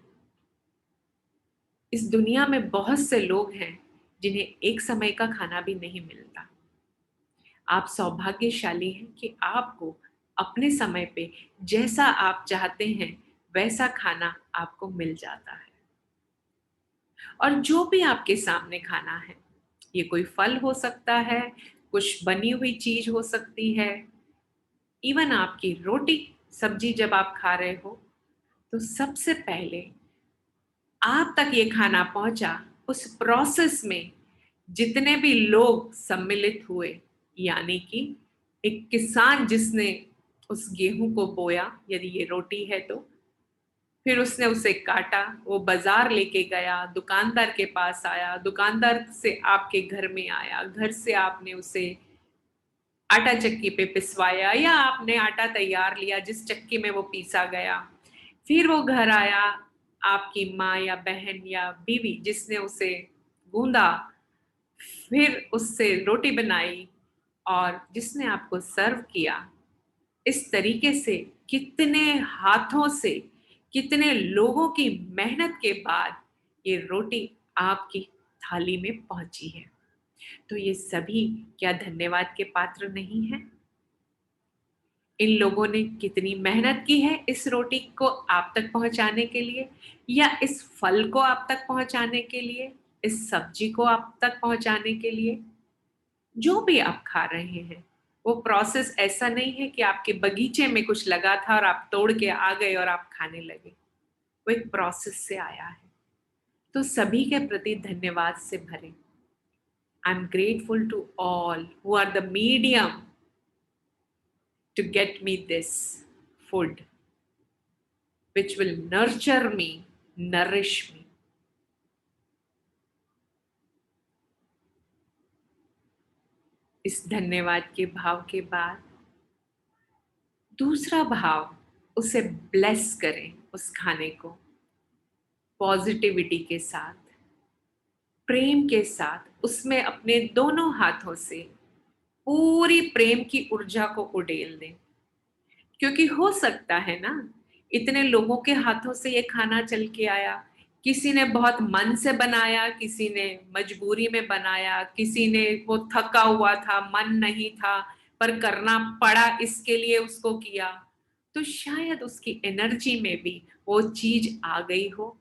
Speaker 1: इस दुनिया में बहुत से लोग हैं जिन्हें एक समय का खाना भी नहीं मिलता। आप सौभाग्यशाली हैं कि आपको अपने समय पे जैसा आप चाहते हैं वैसा खाना आपको मिल जाता है। और जो भी आपके सामने खाना है, ये कोई फल हो सकता है, कुछ बनी हुई चीज हो सकती है, इवन आपकी रोटी सब्जी जब आप खा रहे हो, तो सबसे पहले आप तक ये खाना पहुंचा, उस प्रोसेस में जितने भी लोग सम्मिलित हुए, यानी कि एक किसान जिसने उस गेहूं को बोया, यदि ये रोटी है तो, फिर उसने उसे काटा, वो बाजार लेके गया, दुकानदार के पास आया, दुकानदार से आपके घर में आया, घर से आपने उसे आटा चक्की पे पिसवाया, या आपने आटा तैयार लिया जिस चक्की में वो पीसा गया, फिर वो घर आया, आपकी माँ या बहन या बीवी जिसने उसे गूंदा, फिर उससे रोटी बनाई और जिसने आपको सर्व किया। इस तरीके से कितने हाथों से, कितने लोगों की मेहनत के बाद ये रोटी आपकी थाली में पहुंची है। तो ये सभी क्या धन्यवाद के पात्र नहीं है? इन लोगों ने कितनी मेहनत की है इस रोटी को आप तक पहुंचाने के लिए, या इस फल को आप तक पहुंचाने के लिए, इस सब्जी को आप तक पहुंचाने के लिए। जो भी आप खा रहे हैं, वो प्रोसेस ऐसा नहीं है कि आपके बगीचे में कुछ लगा था और आप तोड़ के आ गए और आप खाने लगे। वो एक प्रोसेस से आया है। तो सभी के प्रति धन्यवाद से भरे। I am grateful to all who are the medium to get me this food, which will nurture me, nourish me. इस धन्यवाद के भाव के बाद दूसरा भाव, उसे ब्लेस करें, उस खाने को पॉजिटिविटी के साथ, प्रेम के साथ, उसमें अपने दोनों हाथों से पूरी प्रेम की ऊर्जा को उड़ेल दें। क्योंकि हो सकता है ना, इतने लोगों के हाथों से ये खाना चल के आया, किसी ने बहुत मन से बनाया, किसी ने मजबूरी में बनाया, किसी ने वो थका हुआ था, मन नहीं था, पर करना पड़ा इसके लिए उसको किया, तो शायद उसकी एनर्जी में भी वो चीज आ गई हो।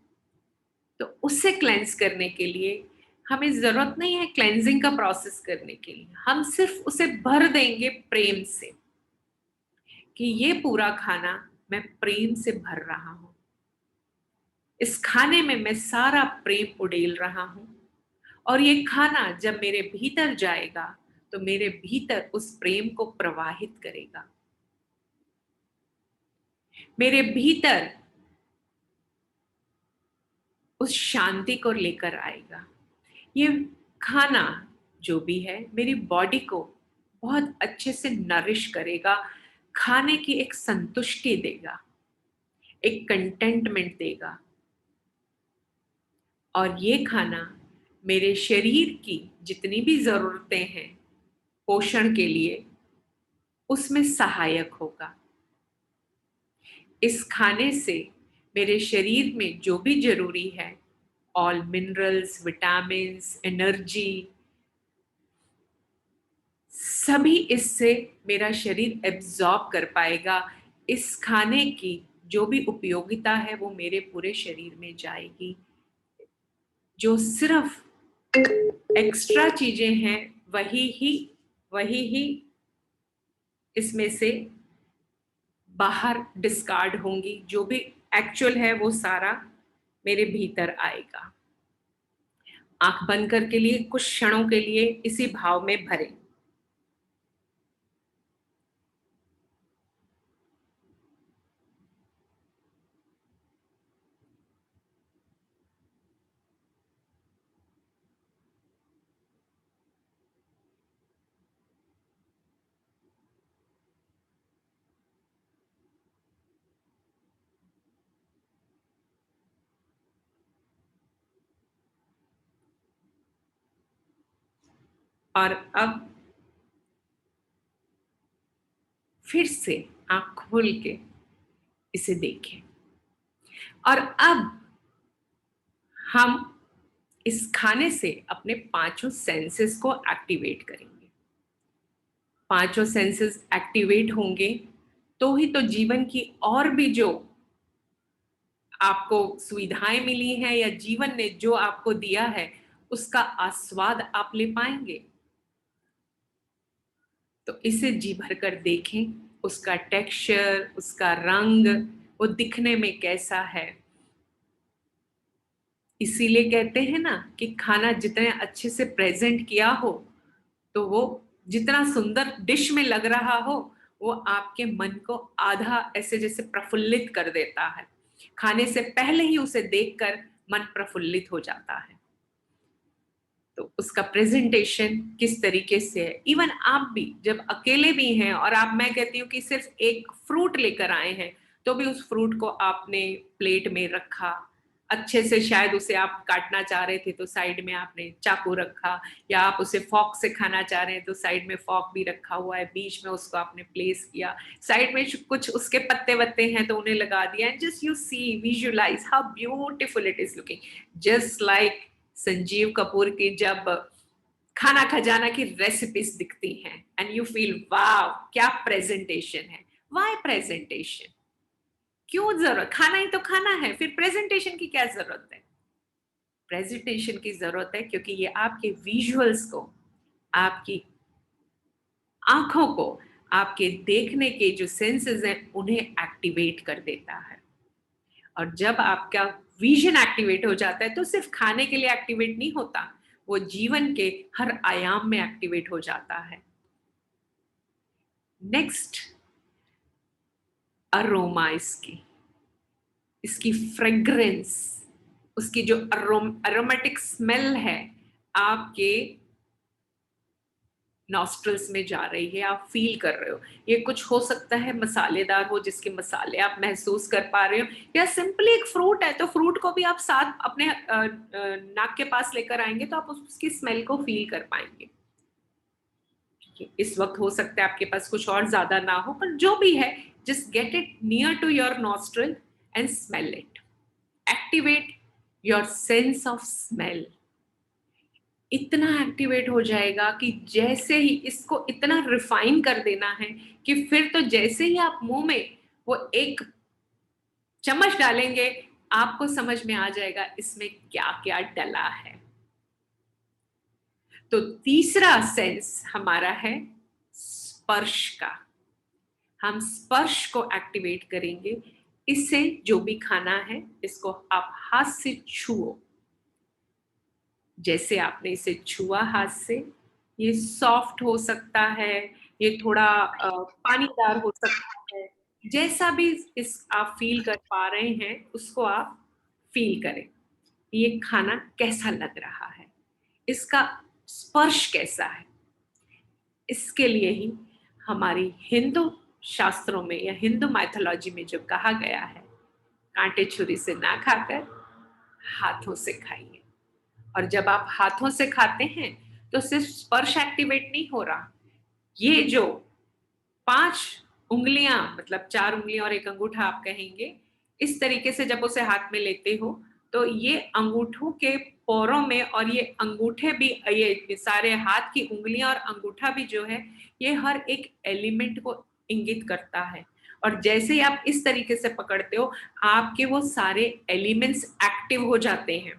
Speaker 1: तो उससे क्लेंस करने के लिए हमें जरूरत नहीं है क्लेंजिंग का प्रोसेस करने के लिए, हम सिर्फ उसे भर देंगे प्रेम से, कि ये पूरा खाना मैं प्रेम से भर रहा हूं, इस खाने में मैं सारा प्रेम उड़ेल रहा हूं, और ये खाना जब मेरे भीतर जाएगा तो मेरे भीतर उस प्रेम को प्रवाहित करेगा, मेरे भीतर उस शांति को लेकर आएगा। ये खाना जो भी है मेरी बॉडी को बहुत अच्छे से नरिश करेगा, खाने की एक संतुष्टि देगा, एक कंटेंटमेंट देगा, और ये खाना मेरे शरीर की जितनी भी जरूरतें हैं पोषण के लिए, उसमें सहायक होगा। इस खाने से मेरे शरीर में जो भी जरूरी है, ऑल मिनरल्स, विटामिन्स, एनर्जी, सभी इससे मेरा शरीर एब्जॉर्ब कर पाएगा। इस खाने की जो भी उपयोगिता है वो मेरे पूरे शरीर में जाएगी। जो सिर्फ एक्स्ट्रा चीजें हैं वही ही इसमें से बाहर डिस्कार्ड होंगी, जो भी एक्चुअल है वो सारा मेरे भीतर आएगा। आंख बंद करके लिए कुछ क्षणों के लिए इसी भाव में भरें। और अब फिर से आंख खोल के इसे देखें। और अब हम इस खाने से अपने पांचों सेंसेस को एक्टिवेट करेंगे। पांचों सेंसेस एक्टिवेट होंगे तो ही तो जीवन की और भी जो आपको सुविधाएं मिली हैं या जीवन ने जो आपको दिया है उसका आस्वाद आप ले पाएंगे। तो इसे जी भर कर देखें, उसका टेक्सचर, उसका रंग, वो दिखने में कैसा है। इसीलिए कहते हैं ना कि खाना जितने अच्छे से प्रेजेंट किया हो तो वो जितना सुंदर डिश में लग रहा हो वो आपके मन को आधा ऐसे जैसे प्रफुल्लित कर देता है। खाने से पहले ही उसे देखकर मन प्रफुल्लित हो जाता है। तो उसका प्रेजेंटेशन किस तरीके से है, इवन आप भी जब अकेले भी हैं और आप, मैं कहती हूँ कि सिर्फ एक फ्रूट लेकर आए हैं तो भी उस फ्रूट को आपने प्लेट में रखा अच्छे से, शायद उसे आप काटना चाह रहे थे तो साइड में आपने चाकू रखा, या आप उसे फॉक से खाना चाह रहे हैं तो साइड में फॉक भी रखा हुआ है, बीच में उसको आपने प्लेस किया, साइड में कुछ उसके पत्ते वत्ते हैं तो उन्हें लगा दिया, and just you see visualise how beautiful it is looking, just like Sanjeev Kapoor की जब खाना खजाना की रेसिपीज दिखती हैं एंड यू फील वाव क्या प्रेजेंटेशन है। व्हाई प्रेजेंटेशन, क्यों जरूरत, खाना ही तो खाना है, फिर प्रेजेंटेशन की क्या जरूरत है। प्रेजेंटेशन की जरूरत है क्योंकि ये आपके विजुअल्स को, आपकी आंखों को, आपके देखने के जो सेंसेस हैं उन्हें एक्टिवेट कर देता है। और जब आपका विजन एक्टिवेट हो जाता है तो सिर्फ खाने के लिए एक्टिवेट नहीं होता, वो जीवन के हर आयाम में एक्टिवेट हो जाता है। नेक्स्ट, अरोमा, इसकी फ्रेग्रेंस, उसकी जो अरोमेटिक स्मेल है आपके नॉस्ट्रल्स में जा रही है, आप फील कर रहे हो। ये कुछ हो सकता है मसालेदार हो जिसके मसाले आप महसूस कर पा रहे हो, या सिंपली एक फ्रूट है तो फ्रूट को भी आप साथ अपने नाक के पास लेकर आएंगे तो आप उसकी स्मेल को फील कर पाएंगे। इस वक्त हो सकता है आपके पास कुछ और ज्यादा ना हो, पर जो भी है just get it near to your nostril and smell it, activate your sense of smell. इतना एक्टिवेट हो जाएगा कि जैसे ही इसको इतना रिफाइन कर देना है कि फिर तो जैसे ही आप मुंह में वो एक चम्मच डालेंगे आपको समझ में आ जाएगा इसमें क्या क्या डला है। तो तीसरा सेंस हमारा है स्पर्श का। हम स्पर्श को एक्टिवेट करेंगे। इससे जो भी खाना है इसको आप हाथ से छुओ, जैसे आपने इसे छुआ हाथ से, ये सॉफ्ट हो सकता है, ये थोड़ा पानीदार हो सकता है, जैसा भी इस आप फील कर पा रहे हैं उसको आप फील करें। ये खाना कैसा लग रहा है, इसका स्पर्श कैसा है। इसके लिए ही हमारी हिंदू शास्त्रों में या हिंदू माइथोलॉजी में जो कहा गया है, कांटे छुरी से ना खाकर हाथों से खाइए। और जब आप हाथों से खाते हैं तो सिर्फ स्पर्श एक्टिवेट नहीं हो रहा, ये जो 5 उंगलियां, मतलब 4 उंगलियां और एक अंगूठा आप कहेंगे, इस तरीके से जब उसे हाथ में लेते हो तो ये अंगूठों के पोरों में, और ये अंगूठे भी, ये सारे हाथ की उंगलियां और अंगूठा भी जो है ये हर एक एलिमेंट को इंगित करता है। और जैसे ही आप इस तरीके से पकड़ते हो आपके वो सारे एलिमेंट्स एक्टिव हो जाते हैं।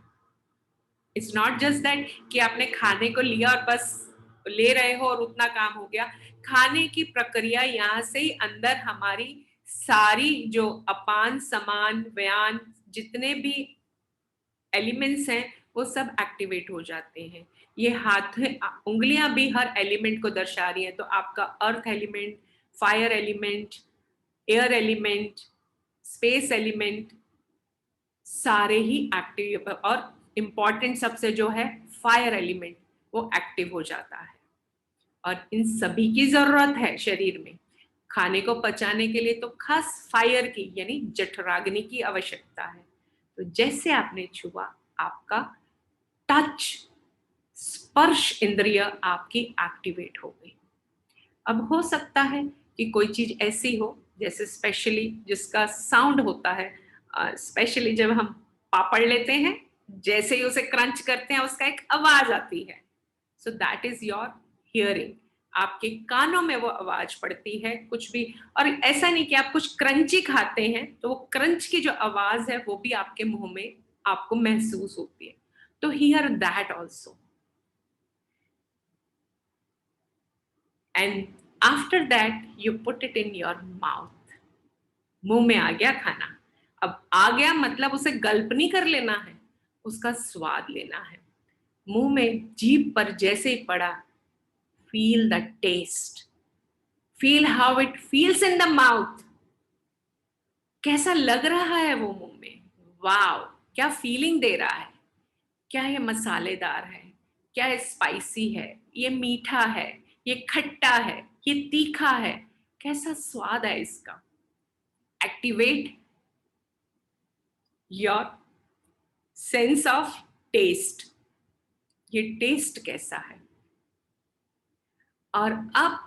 Speaker 1: इट्स नॉट जस्ट दैट कि आपने खाने को लिया और बस ले रहे हो और उतना काम हो गया। खाने की प्रक्रिया यहाँ से ही अंदर हमारी सारी जो अपान समान व्यान जितने भी एलिमेंट्स हैं वो सब एक्टिवेट हो जाते हैं। ये हाथ उंगलियां भी हर एलिमेंट को दर्शा रही हैं। तो आपका earth element, fire element, air element, space element सारे ही एक्टिव, और इम्पॉर्टेंट सबसे जो है फायर एलिमेंट वो एक्टिव हो जाता है। और इन सभी की जरूरत है शरीर में। खाने को पचाने के लिए तो खास फायर की यानी जठराग्नि की आवश्यकता है। तो जैसे आपने छुआ, आपका टच स्पर्श इंद्रिय आपकी एक्टिवेट हो गई। अब हो सकता है कि कोई चीज ऐसी हो जैसे स्पेशली जिसका साउंड होता है, स्पेशली जब हम पापड़ लेते हैं, जैसे ही उसे क्रंच करते हैं उसका एक आवाज आती है। So that is your hearing. आपके कानों में वो आवाज पड़ती है कुछ भी। और ऐसा नहीं कि आप कुछ क्रंची खाते हैं तो वो क्रंच की जो आवाज है वो भी आपके मुंह में आपको महसूस होती है। तो here that also. And after that you put it in your mouth. मुंह में आ गया खाना। अब आ गया मतलब उसे गल्प नहीं कर लेना है, उसका स्वाद लेना है। मुंह में जीभ पर जैसे ही पड़ा, feel the taste, feel how it feels in the mouth. कैसा लग रहा है वो मुंह में, वाव, क्या फीलिंग दे रहा है। क्या ये मसालेदार है, क्या ये स्पाइसी है, ये मीठा है, ये खट्टा है, ये तीखा है, कैसा स्वाद है इसका। Activate your sense of taste. ये टेस्ट कैसा है। और अब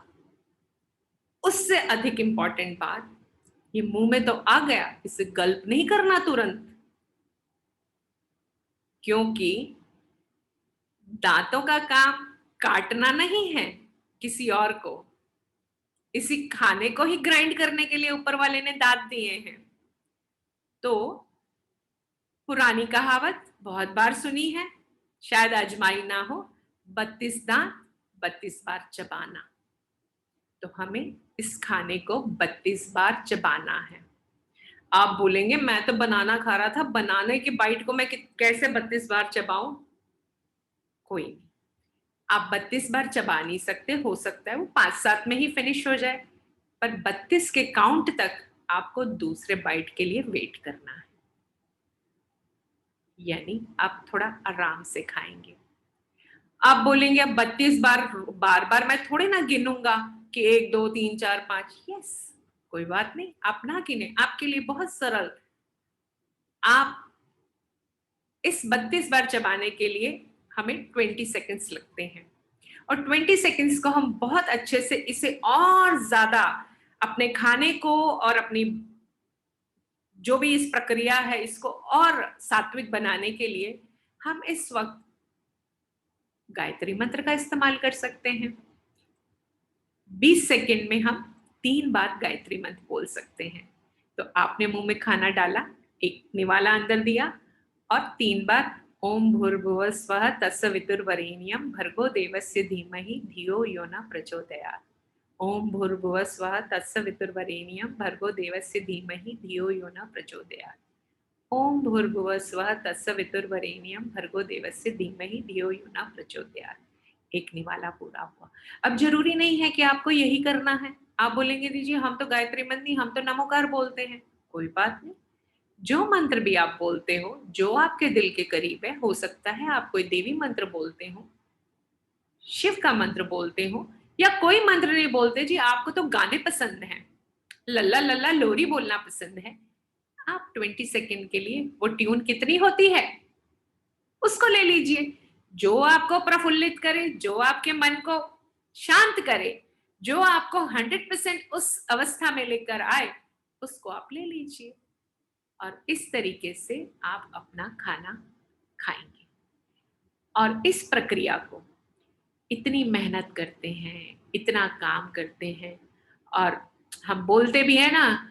Speaker 1: उससे अधिक इंपॉर्टेंट बात, ये मुंह में तो आ गया, इसे गल्प नहीं करना तुरंत, क्योंकि दांतों का काम काटना नहीं है किसी और को। इसी खाने को ही ग्राइंड करने के लिए ऊपर वाले ने दांत दिए हैं। तो पुरानी कहावत बहुत बार सुनी है, शायद आजमाई ना हो, 32 दांत 32 बार चबाना। तो हमें इस खाने को 32 बार चबाना है। आप बोलेंगे मैं तो बनाना खा रहा था, बनाने की बाइट को मैं कैसे 32 बार चबाऊं। कोई नहीं, आप 32 बार चबा नहीं सकते, हो सकता है वो 5-7 में ही फिनिश हो जाए, पर 32 के काउंट तक आपको दूसरे बाइट के लिए वेट करना है। यानी आप थोड़ा आराम से खाएंगे। आप बोलेंगे अब 32 बार बार बार मैं थोड़े ना गिनूंगा कि 1 2 3 4 5। यस, कोई बात नहीं, आप ना गिने, आपके लिए बहुत सरल। आप इस 32 बार चबाने के लिए हमें 20 सेकेंड्स लगते हैं। और 20 सेकेंड्स को हम बहुत अच्छे से इसे और ज्यादा अपने खाने को और अपनी जो भी इस प्रक्रिया है इसको और सात्विक बनाने के लिए हम इस वक्त गायत्री मंत्र का इस्तेमाल कर सकते हैं। 20 सेकेंड में हम 3 बार गायत्री मंत्र बोल सकते हैं। तो आपने मुंह में खाना डाला, एक निवाला अंदर दिया और 3 बार ओम भूर्भुवः स्वः तत्सवितुर्वरेण्यं भर्गो देवस्य धीमहि धियो यो न प्रचोदयात्। ओम भूर्भुवः स्वः तत्सवितुर्वरेण्यं भर्गो देवस्य धीमहि धियो यो न प्रचोदयात्। ओम भूर्भुवः स्वः तत्सवितुर्वरेण्यं भर्गो देवस्य धीमहि धियो यो न प्रचोदयात्। एक निवाला पूरा हुआ। अब जरूरी नहीं है कि आपको यही करना है। आप बोलेंगे दीजिए हम तो गायत्री मंत्र नहीं, हम तो नमोकार बोलते हैं। कोई बात नहीं, जो मंत्र भी आप बोलते हो, जो आपके दिल के करीब है, हो सकता है आप कोई देवी मंत्र बोलते हो, शिव का मंत्र बोलते हो, या कोई मंत्र नहीं बोलते जी, आपको तो गाने पसंद हैं, लल्ला लल्ला लोरी बोलना पसंद है। आप 20 सेकेंड के लिए वो ट्यून कितनी होती है उसको ले लीजिए, जो आपको प्रफुल्लित करे, जो आपके मन को शांत करे, जो आपको 100% उस अवस्था में लेकर आए, उसको आप ले लीजिए। और इस तरीके से आप अपना खाना खाएंगे। और इस प्रक्रिया को इतनी मेहनत करते हैं, इतना काम करते हैं, और हम बोलते भी है ना,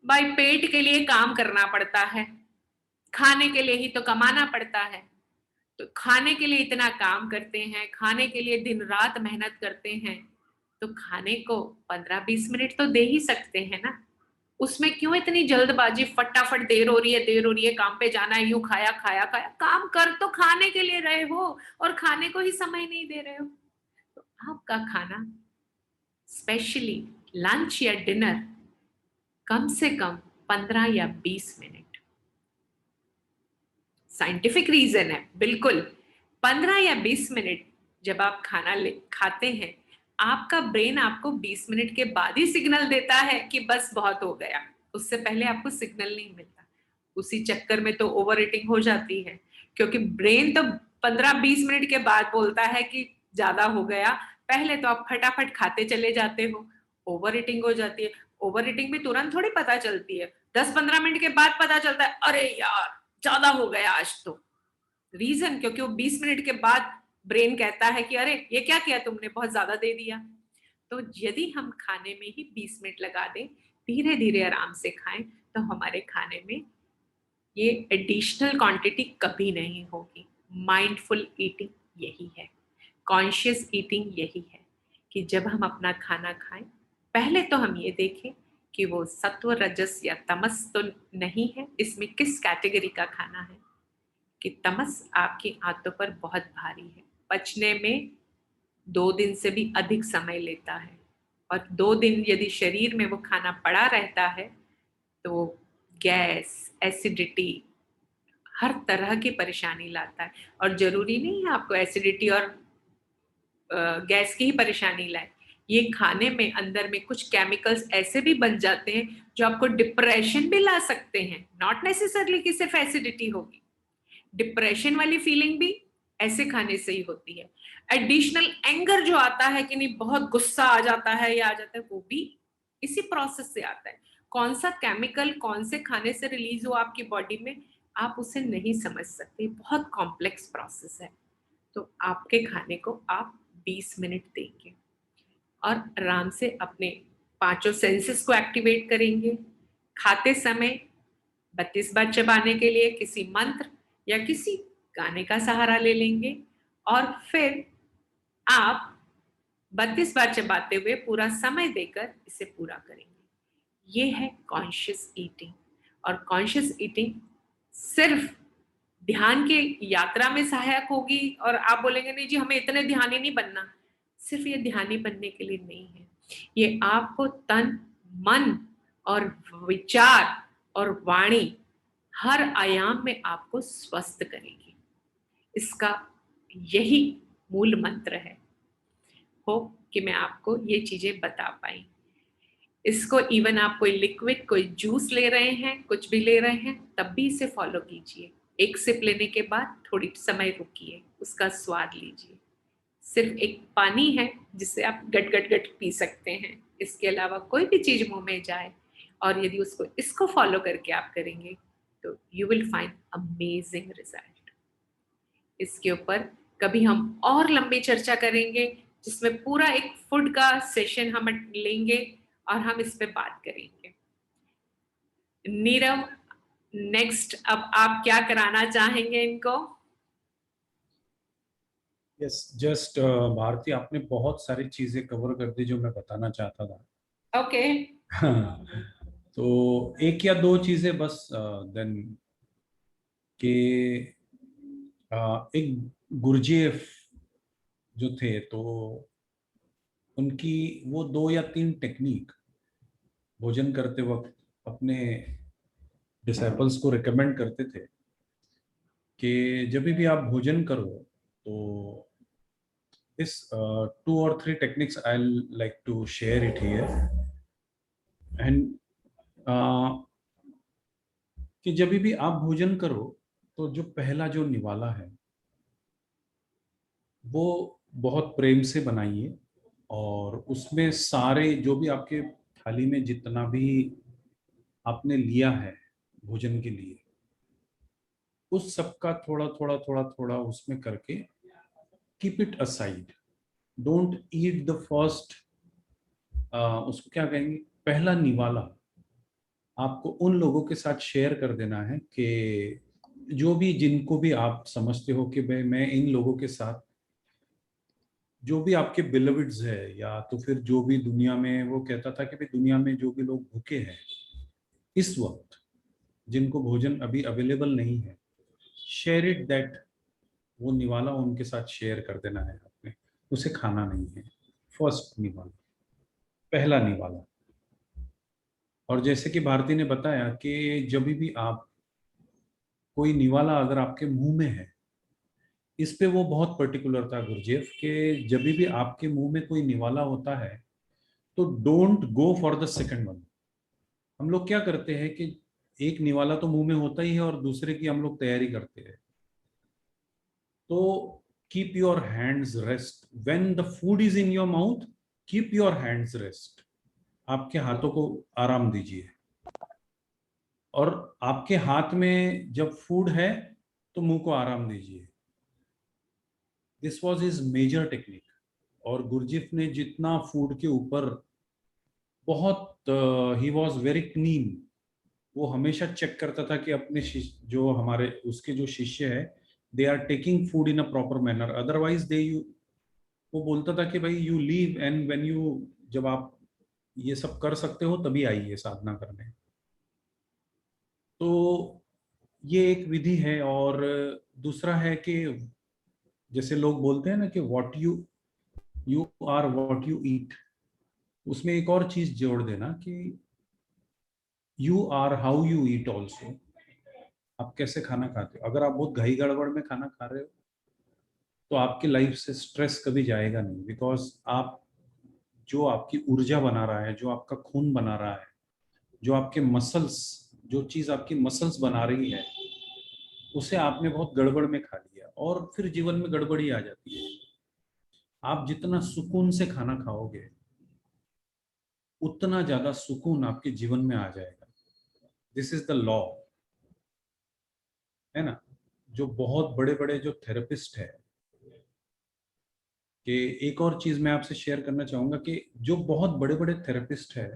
Speaker 1: भाई पेट के लिए काम करना पड़ता है, खाने के लिए ही तो कमाना पड़ता है। तो खाने के लिए इतना काम करते हैं, खाने के लिए दिन रात मेहनत करते हैं, तो खाने को 15-20 मिनट तो दे ही सकते हैं ना। उसमें क्यों इतनी जल्दबाजी, फटाफट देर हो रही है, देर हो रही है, काम पे जाना है, यूं खाया खाया खाया। काम कर तो खाने के लिए रहे हो और खाने को ही समय नहीं दे रहे हो। तो आपका खाना, स्पेशली लंच या डिनर, कम से कम 15 या 20 मिनट, साइंटिफिक रीजन है बिल्कुल। 15 या 20 मिनट जब आप खाना खाते हैं, आपका ब्रेन आपको 20 मिनट के बाद ही सिग्नल देता है कि बस बहुत हो गया। उससे पहले आपको सिग्नल नहीं मिलता। उसी चक्कर में तो ओवर ईटिंग हो जाती है, क्योंकि ब्रेन तो 15-20 मिनट के बाद बोलता है कि ज्यादा हो गया। पहले तो आप फटाफट खाते चले जाते हो, ओवर ईटिंग हो जाती है। ओवर ईटिंग भी तुरंत थोड़ी पता चलती है, 10-15 मिनट के बाद पता चलता है, अरे यार ज्यादा हो गया आज तो। रीजन, क्योंकि वो 20 मिनट के बाद ब्रेन कहता है कि अरे ये क्या किया तुमने, बहुत ज्यादा दे दिया। तो यदि हम खाने में ही 20 मिनट लगा दें, धीरे धीरे आराम से खाएं, तो हमारे खाने में ये एडिशनल क्वांटिटी कभी नहीं होगी। माइंडफुल ईटिंग यही है, कॉन्शियस ईटिंग यही है, कि जब हम अपना खाना खाएं, पहले तो हम ये देखें कि वो सत्व, रजस या तमस तो नहीं है, इसमें किस कैटेगरी का खाना है। कि तमस आपकी आंतों पर बहुत भारी है, पचने में 2 दिन से भी अधिक समय लेता है, और 2 दिन यदि शरीर में वो खाना पड़ा रहता है तो गैस, एसिडिटी, हर तरह की परेशानी लाता है। और जरूरी नहीं है आपको एसिडिटी और गैस की ही परेशानी लाए। ये खाने में अंदर में कुछ केमिकल्स ऐसे भी बन जाते हैं जो आपको डिप्रेशन भी ला सकते हैं। नॉट नेसेसरली कि सिर्फ एसिडिटी होगी, डिप्रेशन वाली फीलिंग भी ऐसे खाने से ही होती है। एडिशनल एंगर जो आता है कि नहीं, बहुत गुस्सा आ जाता है या आ जाता है, वो भी इसी प्रोसेस से आता है। कौन सा केमिकल कौन से खाने से रिलीज हो आपकी बॉडी में, आप उसे नहीं समझ सकते, बहुत कॉम्प्लेक्स प्रोसेस है। तो आपके खाने को आप 20 मिनट देंगे और आराम से अपने पांचों सेंसेस को एक्टिवेट करेंगे। खाते समय 32 बार चबाने के लिए किसी मंत्र या किसी गाने का सहारा ले लेंगे, और फिर आप 32 बार चबाते हुए पूरा समय देकर इसे पूरा करेंगे। ये है कॉन्शियस ईटिंग। और कॉन्शियस ईटिंग सिर्फ ध्यान के यात्रा में सहायक होगी, और आप बोलेंगे नहीं जी हमें इतने ध्यानी नहीं बनना। सिर्फ ये ध्यानी बनने के लिए नहीं है, ये आपको तन, मन और विचार और वाणी, हर आयाम में आपको स्वस्थ करेगी। इसका यही मूल मंत्र है। होप कि मैं आपको ये चीजें बता पाई। इसको इवन आप कोई लिक्विड, कोई जूस ले रहे हैं, कुछ भी ले रहे हैं, तब भी इसे फॉलो कीजिए। एक सिप लेने के बाद थोड़ी समय रुकिए, उसका स्वाद लीजिए। सिर्फ एक पानी है जिसे आप गट गट गट पी सकते हैं, इसके अलावा कोई भी चीज मुंह में जाए, और यदि इसको फॉलो करके आप करेंगे तो you will find amazing result. इसके ऊपर कभी हम और लंबी चर्चा करेंगे, जिसमें पूरा एक फूड का सेशन हम लेंगे और हम इस पे बात करेंगे। नीरव, नेक्स्ट अब आप क्या कराना चाहेंगे इनको?
Speaker 2: यस, जस्ट भारती, आपने बहुत सारी चीजें कवर कर दी जो मैं बताना चाहता था।
Speaker 1: ओके।
Speaker 2: हाँ, तो एक या दो चीजें बस, देन के एक गुरुजीएफ जो थे, तो उनकी वो 2 या 3 टेक्निक भोजन करते वक्त अपने डिसाइपल्स को रिकमेंड करते थे कि जब भी आप भोजन करो तो this 2 or 3 techniques I'll like to share it here. And कि जब भी आप भोजन करो तो जो पहला जो निवाला है वो बहुत प्रेम से बनाइए, और उसमें सारे जो भी आपके थाली में जितना भी आपने लिया है भोजन के लिए, उस सब का थोड़ा थोड़ा थोड़ा थोड़ा उसमें करके keep it aside. Don't eat the first, उसको क्या कहेंगे, पहला निवाला आपको उन लोगों के साथ शेयर कर देना है कि जो भी जिनको भी आप समझते हो कि भाई मैं इन लोगों के साथ, जो भी आपके बिलविड्स है, या तो फिर जो भी दुनिया में, वो कहता था कि भाई दुनिया में जो भी लोग भूखे हैं इस वक्त, जिनको भोजन अभी अवेलेबल नहीं है, शेयर इट दैट, वो निवाला उनके साथ शेयर कर देना है आपने, उसे खाना नहीं है। फर्स्ट निवाला, पहला निवाला। और जैसे कि भारती ने बताया कि जब भी आप, कोई निवाला अगर आपके मुंह में है, इस पे वो बहुत पर्टिकुलर था गुरजेफ, कि जब भी आपके मुंह में कोई निवाला होता है तो don't go for the second one. हम लोग क्या करते हैं कि एक निवाला तो मुंह में होता ही है और दूसरे की हम लोग तैयारी करते हैं। तो keep your hands rest when the food is in your mouth, keep your hands rest, आपके हाथों को आराम दीजिए। और आपके हाथ में जब फूड है तो मुंह को आराम दीजिए। This was his major technique. और गुरजीफ ने जितना फूड के ऊपर बहुत, ही वॉज वेरी क्लीन। वो हमेशा चेक करता था कि अपने जो हमारे उसके जो शिष्य है, they are taking food in a proper manner, otherwise they you, वो बोलता था कि भाई you live and when you, जब आप ये सब कर सकते हो तभी आइए साधना करने। तो ये एक विधि है। और दूसरा है कि जैसे लोग बोलते हैं ना कि what you, you are what you eat, उसमें एक और चीज जोड़ देना कि you are how you eat also. आप कैसे खाना खाते हो। अगर आप बहुत घाई गड़बड़ में खाना खा रहे हो तो आपकी लाइफ से स्ट्रेस कभी जाएगा नहीं, बिकॉज आप, जो आपकी ऊर्जा बना रहा है, जो आपका खून बना रहा है, जो आपके मसल्स, जो चीज आपकी मसल्स बना रही है, उसे आपने बहुत गड़बड़ में खा लिया और फिर जीवन में गड़बड़ी आ जाती है। आप जितना सुकून से खाना खाओगे उतना ज्यादा सुकून आपके जीवन में आ जाएगा। दिस इज द लॉ, है ना। जो बहुत बड़े बड़े जो थेरेपिस्ट है, कि एक और चीज मैं आपसे शेयर करना चाहूंगा कि जो बहुत बड़े बड़े थेरेपिस्ट है,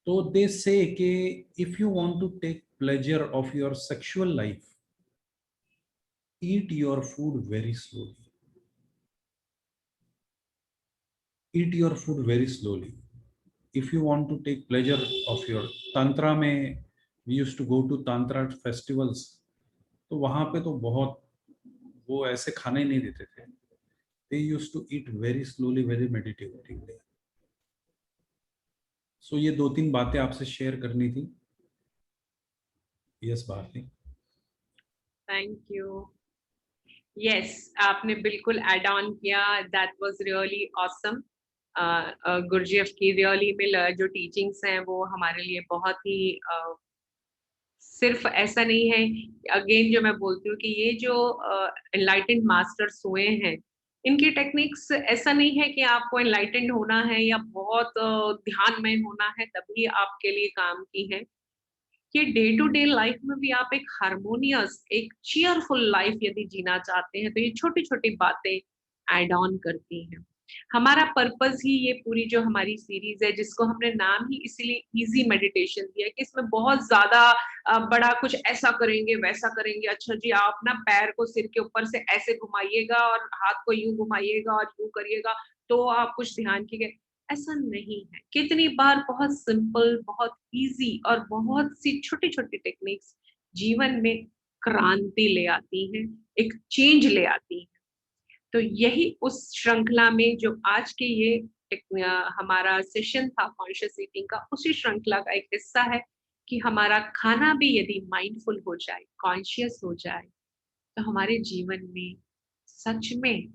Speaker 2: तो दे से कि if you want to take pleasure of your sexual life, eat your food very slowly, eat your food very slowly. if you want to take pleasure of your, tantra में, we used to go to tantra festivals, तो वहां पे तो बहुत, वो ऐसे खाने नहीं देते थे। they used to eat very slowly, very meditatively। सो ये दो तीन बातें आपसे शेयर करनी थी। Yes Bharti.
Speaker 1: Thank you. Yes, आपने बिल्कुल ऐड ऑन किया। That was really awesome. Gurdjieff की रियली में जो टीचिंग्स हैं वो हमारे लिए बहुत ही सिर्फ ऐसा नहीं है। अगेन जो मैं बोलती हूँ कि ये जो एनलाइटेंड मास्टर्स हुए हैं, इनकी टेक्निक्स ऐसा नहीं है कि आपको एनलाइटेंड होना है या बहुत ध्यान में होना है तभी आपके लिए काम की है। ये डे टू डे लाइफ में भी आप एक हार्मोनियस, एक चीयरफुल लाइफ यदि जीना चाहते हैं तो ये छोटी छोटी बातें एड ऑन करती हैं। हमारा पर्पस ही ये पूरी जो हमारी सीरीज है, जिसको हमने नाम ही इसीलिए इजी मेडिटेशन दिया है कि इसमें बहुत ज्यादा बड़ा कुछ ऐसा करेंगे वैसा करेंगे, अच्छा जी आप ना पैर को सिर के ऊपर से ऐसे घुमाइएगा और हाथ को यूं घुमाइएगा और यूं करिएगा तो आप कुछ ध्यान की, ऐसा नहीं है। कितनी बार बहुत सिंपल, बहुत इजी और बहुत सी छोटी-छोटी टेक्निक्स जीवन में क्रांति ले आती हैं, एक चेंज ले आती हैं। तो यही उस श्रृंखला में जो आज के ये हमारा सेशन था कॉन्शियस ईटिंग का, उसी श्रृंखला का एक हिस्सा है कि हमारा खाना भी यदि माइंडफुल हो जाए, कॉन्शियस हो जाए, तो हमारे जीवन में सच में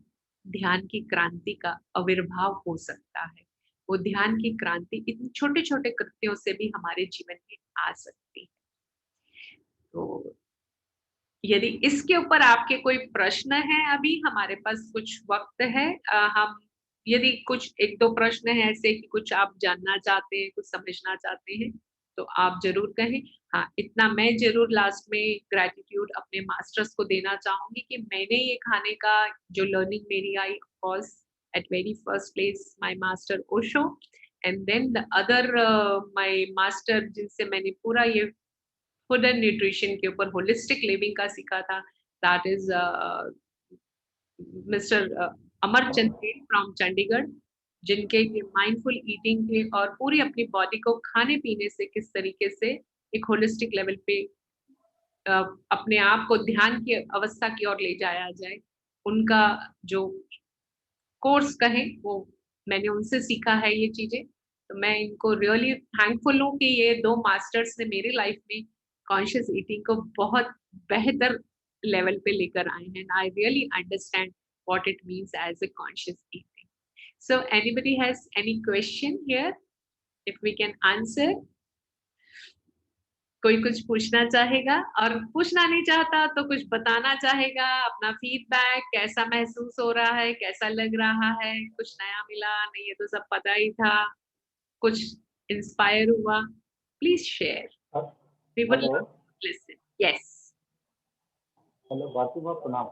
Speaker 1: ध्यान की क्रांति का आविर्भाव हो सकता है। वो ध्यान की क्रांति इतने छोटे-छोटे कृत्यों से भी हमारे जीवन में आ सकती है। तो यदि इसके ऊपर आपके कोई प्रश्न हैं, अभी हमारे पास कुछ वक़्त है। हम यदि कुछ 1-2 प्रश्न हैं ऐसे कि कुछ आप जानना चाहते हैं, कुछ समझना चाहते हैं, तो आप ज़रूर कहें। हाँ, इतना मैं ज़रूर लास्ट में ग्रैटिट्यूड अपने मास्टर्स को देना चाहूँगी कि मैंने ये खाने का जो लर्निंग मेरी आई, of course at very first place my master Osho, and then the other my master जिनसे मैंने पूरा ये फूड एंड न्यूट्रिशन के ऊपर होलिस्टिक लिविंग का सीखा था, that is mister Amar Chandel from Chandigarh, जिनके ये माइंडफुल ईटिंग के और पूरी अपनी बॉडी को खाने पीने से किस तरीके से एक होलिस्टिक लेवल पे अपने आप को ध्यान की अवस्था की ओर ले जाया जाए, उनका जो कोर्स कहें वो मैंने उनसे सीखा है ये चीजें। तो मैं इनको रियली थैंकफुल हूँ कि ये दो मास्टर्स ने मेरी लाइफ में कॉन्शियस ईटिंग को बहुत बेहतर लेवल पे लेकर आए हैं। I really understand what it means as a conscious eating. So anybody has any question here, if we can answer. कोई कुछ पूछना चाहेगा, और पूछना नहीं चाहता तो कुछ बताना चाहेगा, अपना फीडबैक, कैसा महसूस हो रहा है, कैसा लग रहा है, कुछ नया मिला, नहीं ये तो सब पता ही था, कुछ इंस्पायर हुआ, please share, we would love to listen. Yes,
Speaker 3: hello Bharti माँ, प्रणाम।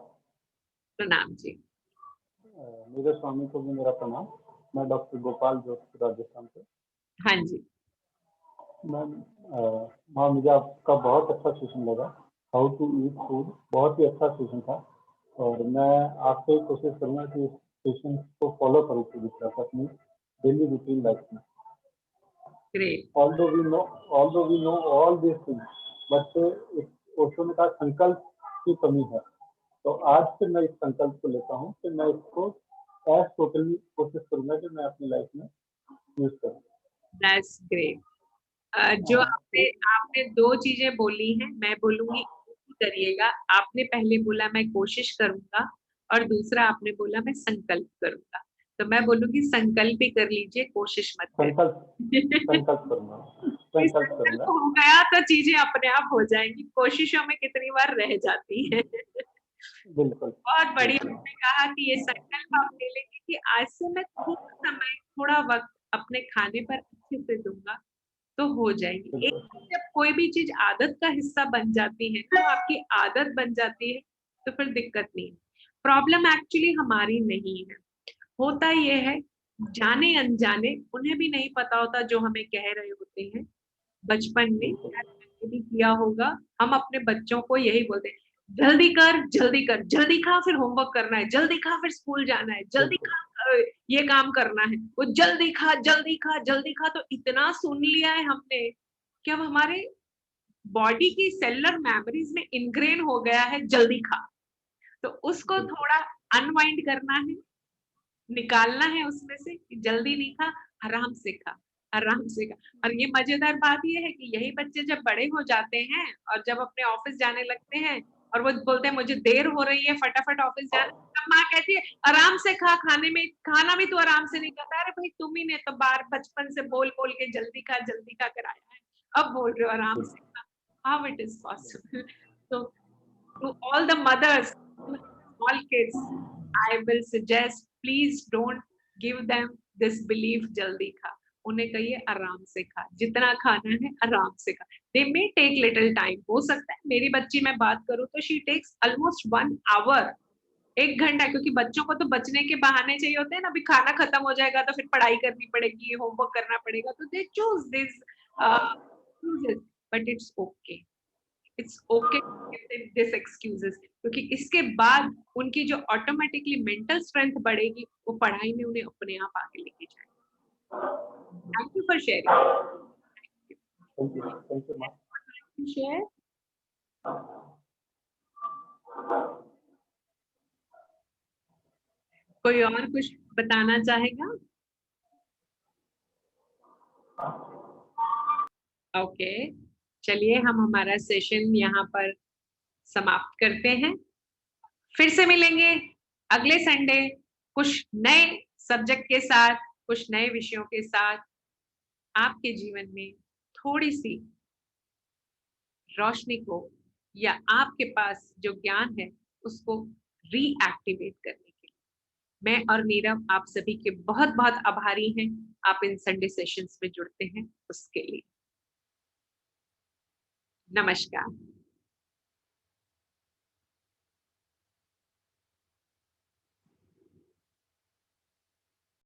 Speaker 1: प्रणाम जी।
Speaker 3: मेरे स्वामी को भी मेरा प्रणाम। मैं डॉक्टर गोपाल जोशी, राजस्थान से।
Speaker 1: हाँ जी।
Speaker 3: मैम, माँ, मुझे आपका बहुत अच्छा सेशन लगा, हाउ टू ईट फूड, बहुत ही अच्छा सेशन था, और मैं आपसे कोशिश करूँगा कि इस सेशन को फॉलो करूँ पूरी तरह से अपनी डेली रूटीन लाइफ में।
Speaker 1: Great.
Speaker 3: although we know all these things, but Osho ने कहा संकल्प की कमी है। तो आज से मैं इस संकल्प को लेता हूँ कि मैं इसको एज टोटली कोशिश करूंगा कि मैं अपनी लाइफ में यूज करूँ।
Speaker 1: That's great. जो आपने आपने दो चीजें बोली हैं, मैं बोलूंगी करिएगा। आपने पहले बोला मैं कोशिश करूंगा, और दूसरा आपने बोला मैं संकल्प करूंगा। तो मैं बोलूंगी संकल्प ही कर लीजिए, कोशिश मत करिए।
Speaker 3: संकल्प करूंगा।
Speaker 1: संकल्प हो गया तो चीजें अपने आप हो जाएंगी, कोशिशों में कितनी बार रह जाती है।
Speaker 3: बिल्कुल।
Speaker 1: बहुत बढ़िया आपने कहा कि ये संकल्प आप ले लेंगे कि आज से मैं थोड़ा समय, थोड़ा वक्त अपने खाने पर अच्छे से दूंगा, तो हो जाएगी। एक जब कोई भी चीज आदत का हिस्सा बन जाती है, तो आपकी आदत बन जाती है, तो फिर दिक्कत नहीं है। प्रॉब्लम एक्चुअली हमारी नहीं है, होता ये है जाने अनजाने, उन्हें भी नहीं पता होता जो हमें कह रहे होते हैं। बचपन में मैंने भी किया होगा, हम अपने बच्चों को यही बोलते हैं, जल्दी कर, जल्दी कर, जल्दी खा, फिर होमवर्क करना है, जल्दी खा, फिर स्कूल जाना है, जल्दी खा, ये काम करना है, वो जल्दी खा, जल्दी खा, जल्दी खा। तो इतना सुन लिया है हमने कि अब हमारे बॉडी की सेलुलर मेमोरीज में इनग्रेन हो गया है जल्दी खा। तो उसको थोड़ा अनवाइंड करना है, निकालना है उसमें से कि जल्दी नहीं खा, आराम से खा, आराम से खा। और ये मजेदार बात ये है कि यही बच्चे जब बड़े हो जाते हैं और जब अपने ऑफिस जाने लगते हैं और वो बोलते हैं मुझे देर हो रही है, फटाफट ऑफिस जाना, तब माँ कहती है आराम से खा, खाने में खाना भी तो आराम से नहीं खाता। अरे भाई तुम ही ने तो बार बचपन से बोल बोल के जल्दी खा कराया है, अब बोल रहे हो आराम से खा। How it is possible? तो to all the mothers, small kids, I will suggest please don't give them this belief जल्दी खा। उन्हें कहिए आराम से खा, जितना खाना है आराम से खा। They may take little time, हो सकता है मेरी बच्ची मैं बात करूँ तो she takes almost 1 hour, 1 घंटा, क्योंकि बच्चों को तो बचने के बहाने चाहिए होते हैं ना, अभी खाना खत्म हो जाएगा तो फिर पढ़ाई करनी पड़ेगी, होमवर्क करना पड़ेगा, तो they choose this excuses, but it's okay. It's okay this excuses, क्योंकि इसके बाद उनकी जो ऑटोमेटिकली मेंटल स्ट्रेंथ बढ़ेगी, वो पढ़ाई में उन्हें अपने आप आगे लेके जाएगी। Thank you for sharing. Share कोई और कुछ बताना चाहेगा? ओके, चलिए हम हमारा सेशन यहाँ पर समाप्त करते हैं। फिर से मिलेंगे अगले संडे कुछ नए सब्जेक्ट के साथ, कुछ नए विषयों के साथ, आपके जीवन में थोड़ी सी रोशनी को, या आपके पास जो ज्ञान है उसको रीएक्टिवेट करने के लिए। मैं और नीरव आप सभी के बहुत बहुत आभारी हैं, आप इन संडे सेशंस में जुड़ते हैं उसके लिए। नमस्कार।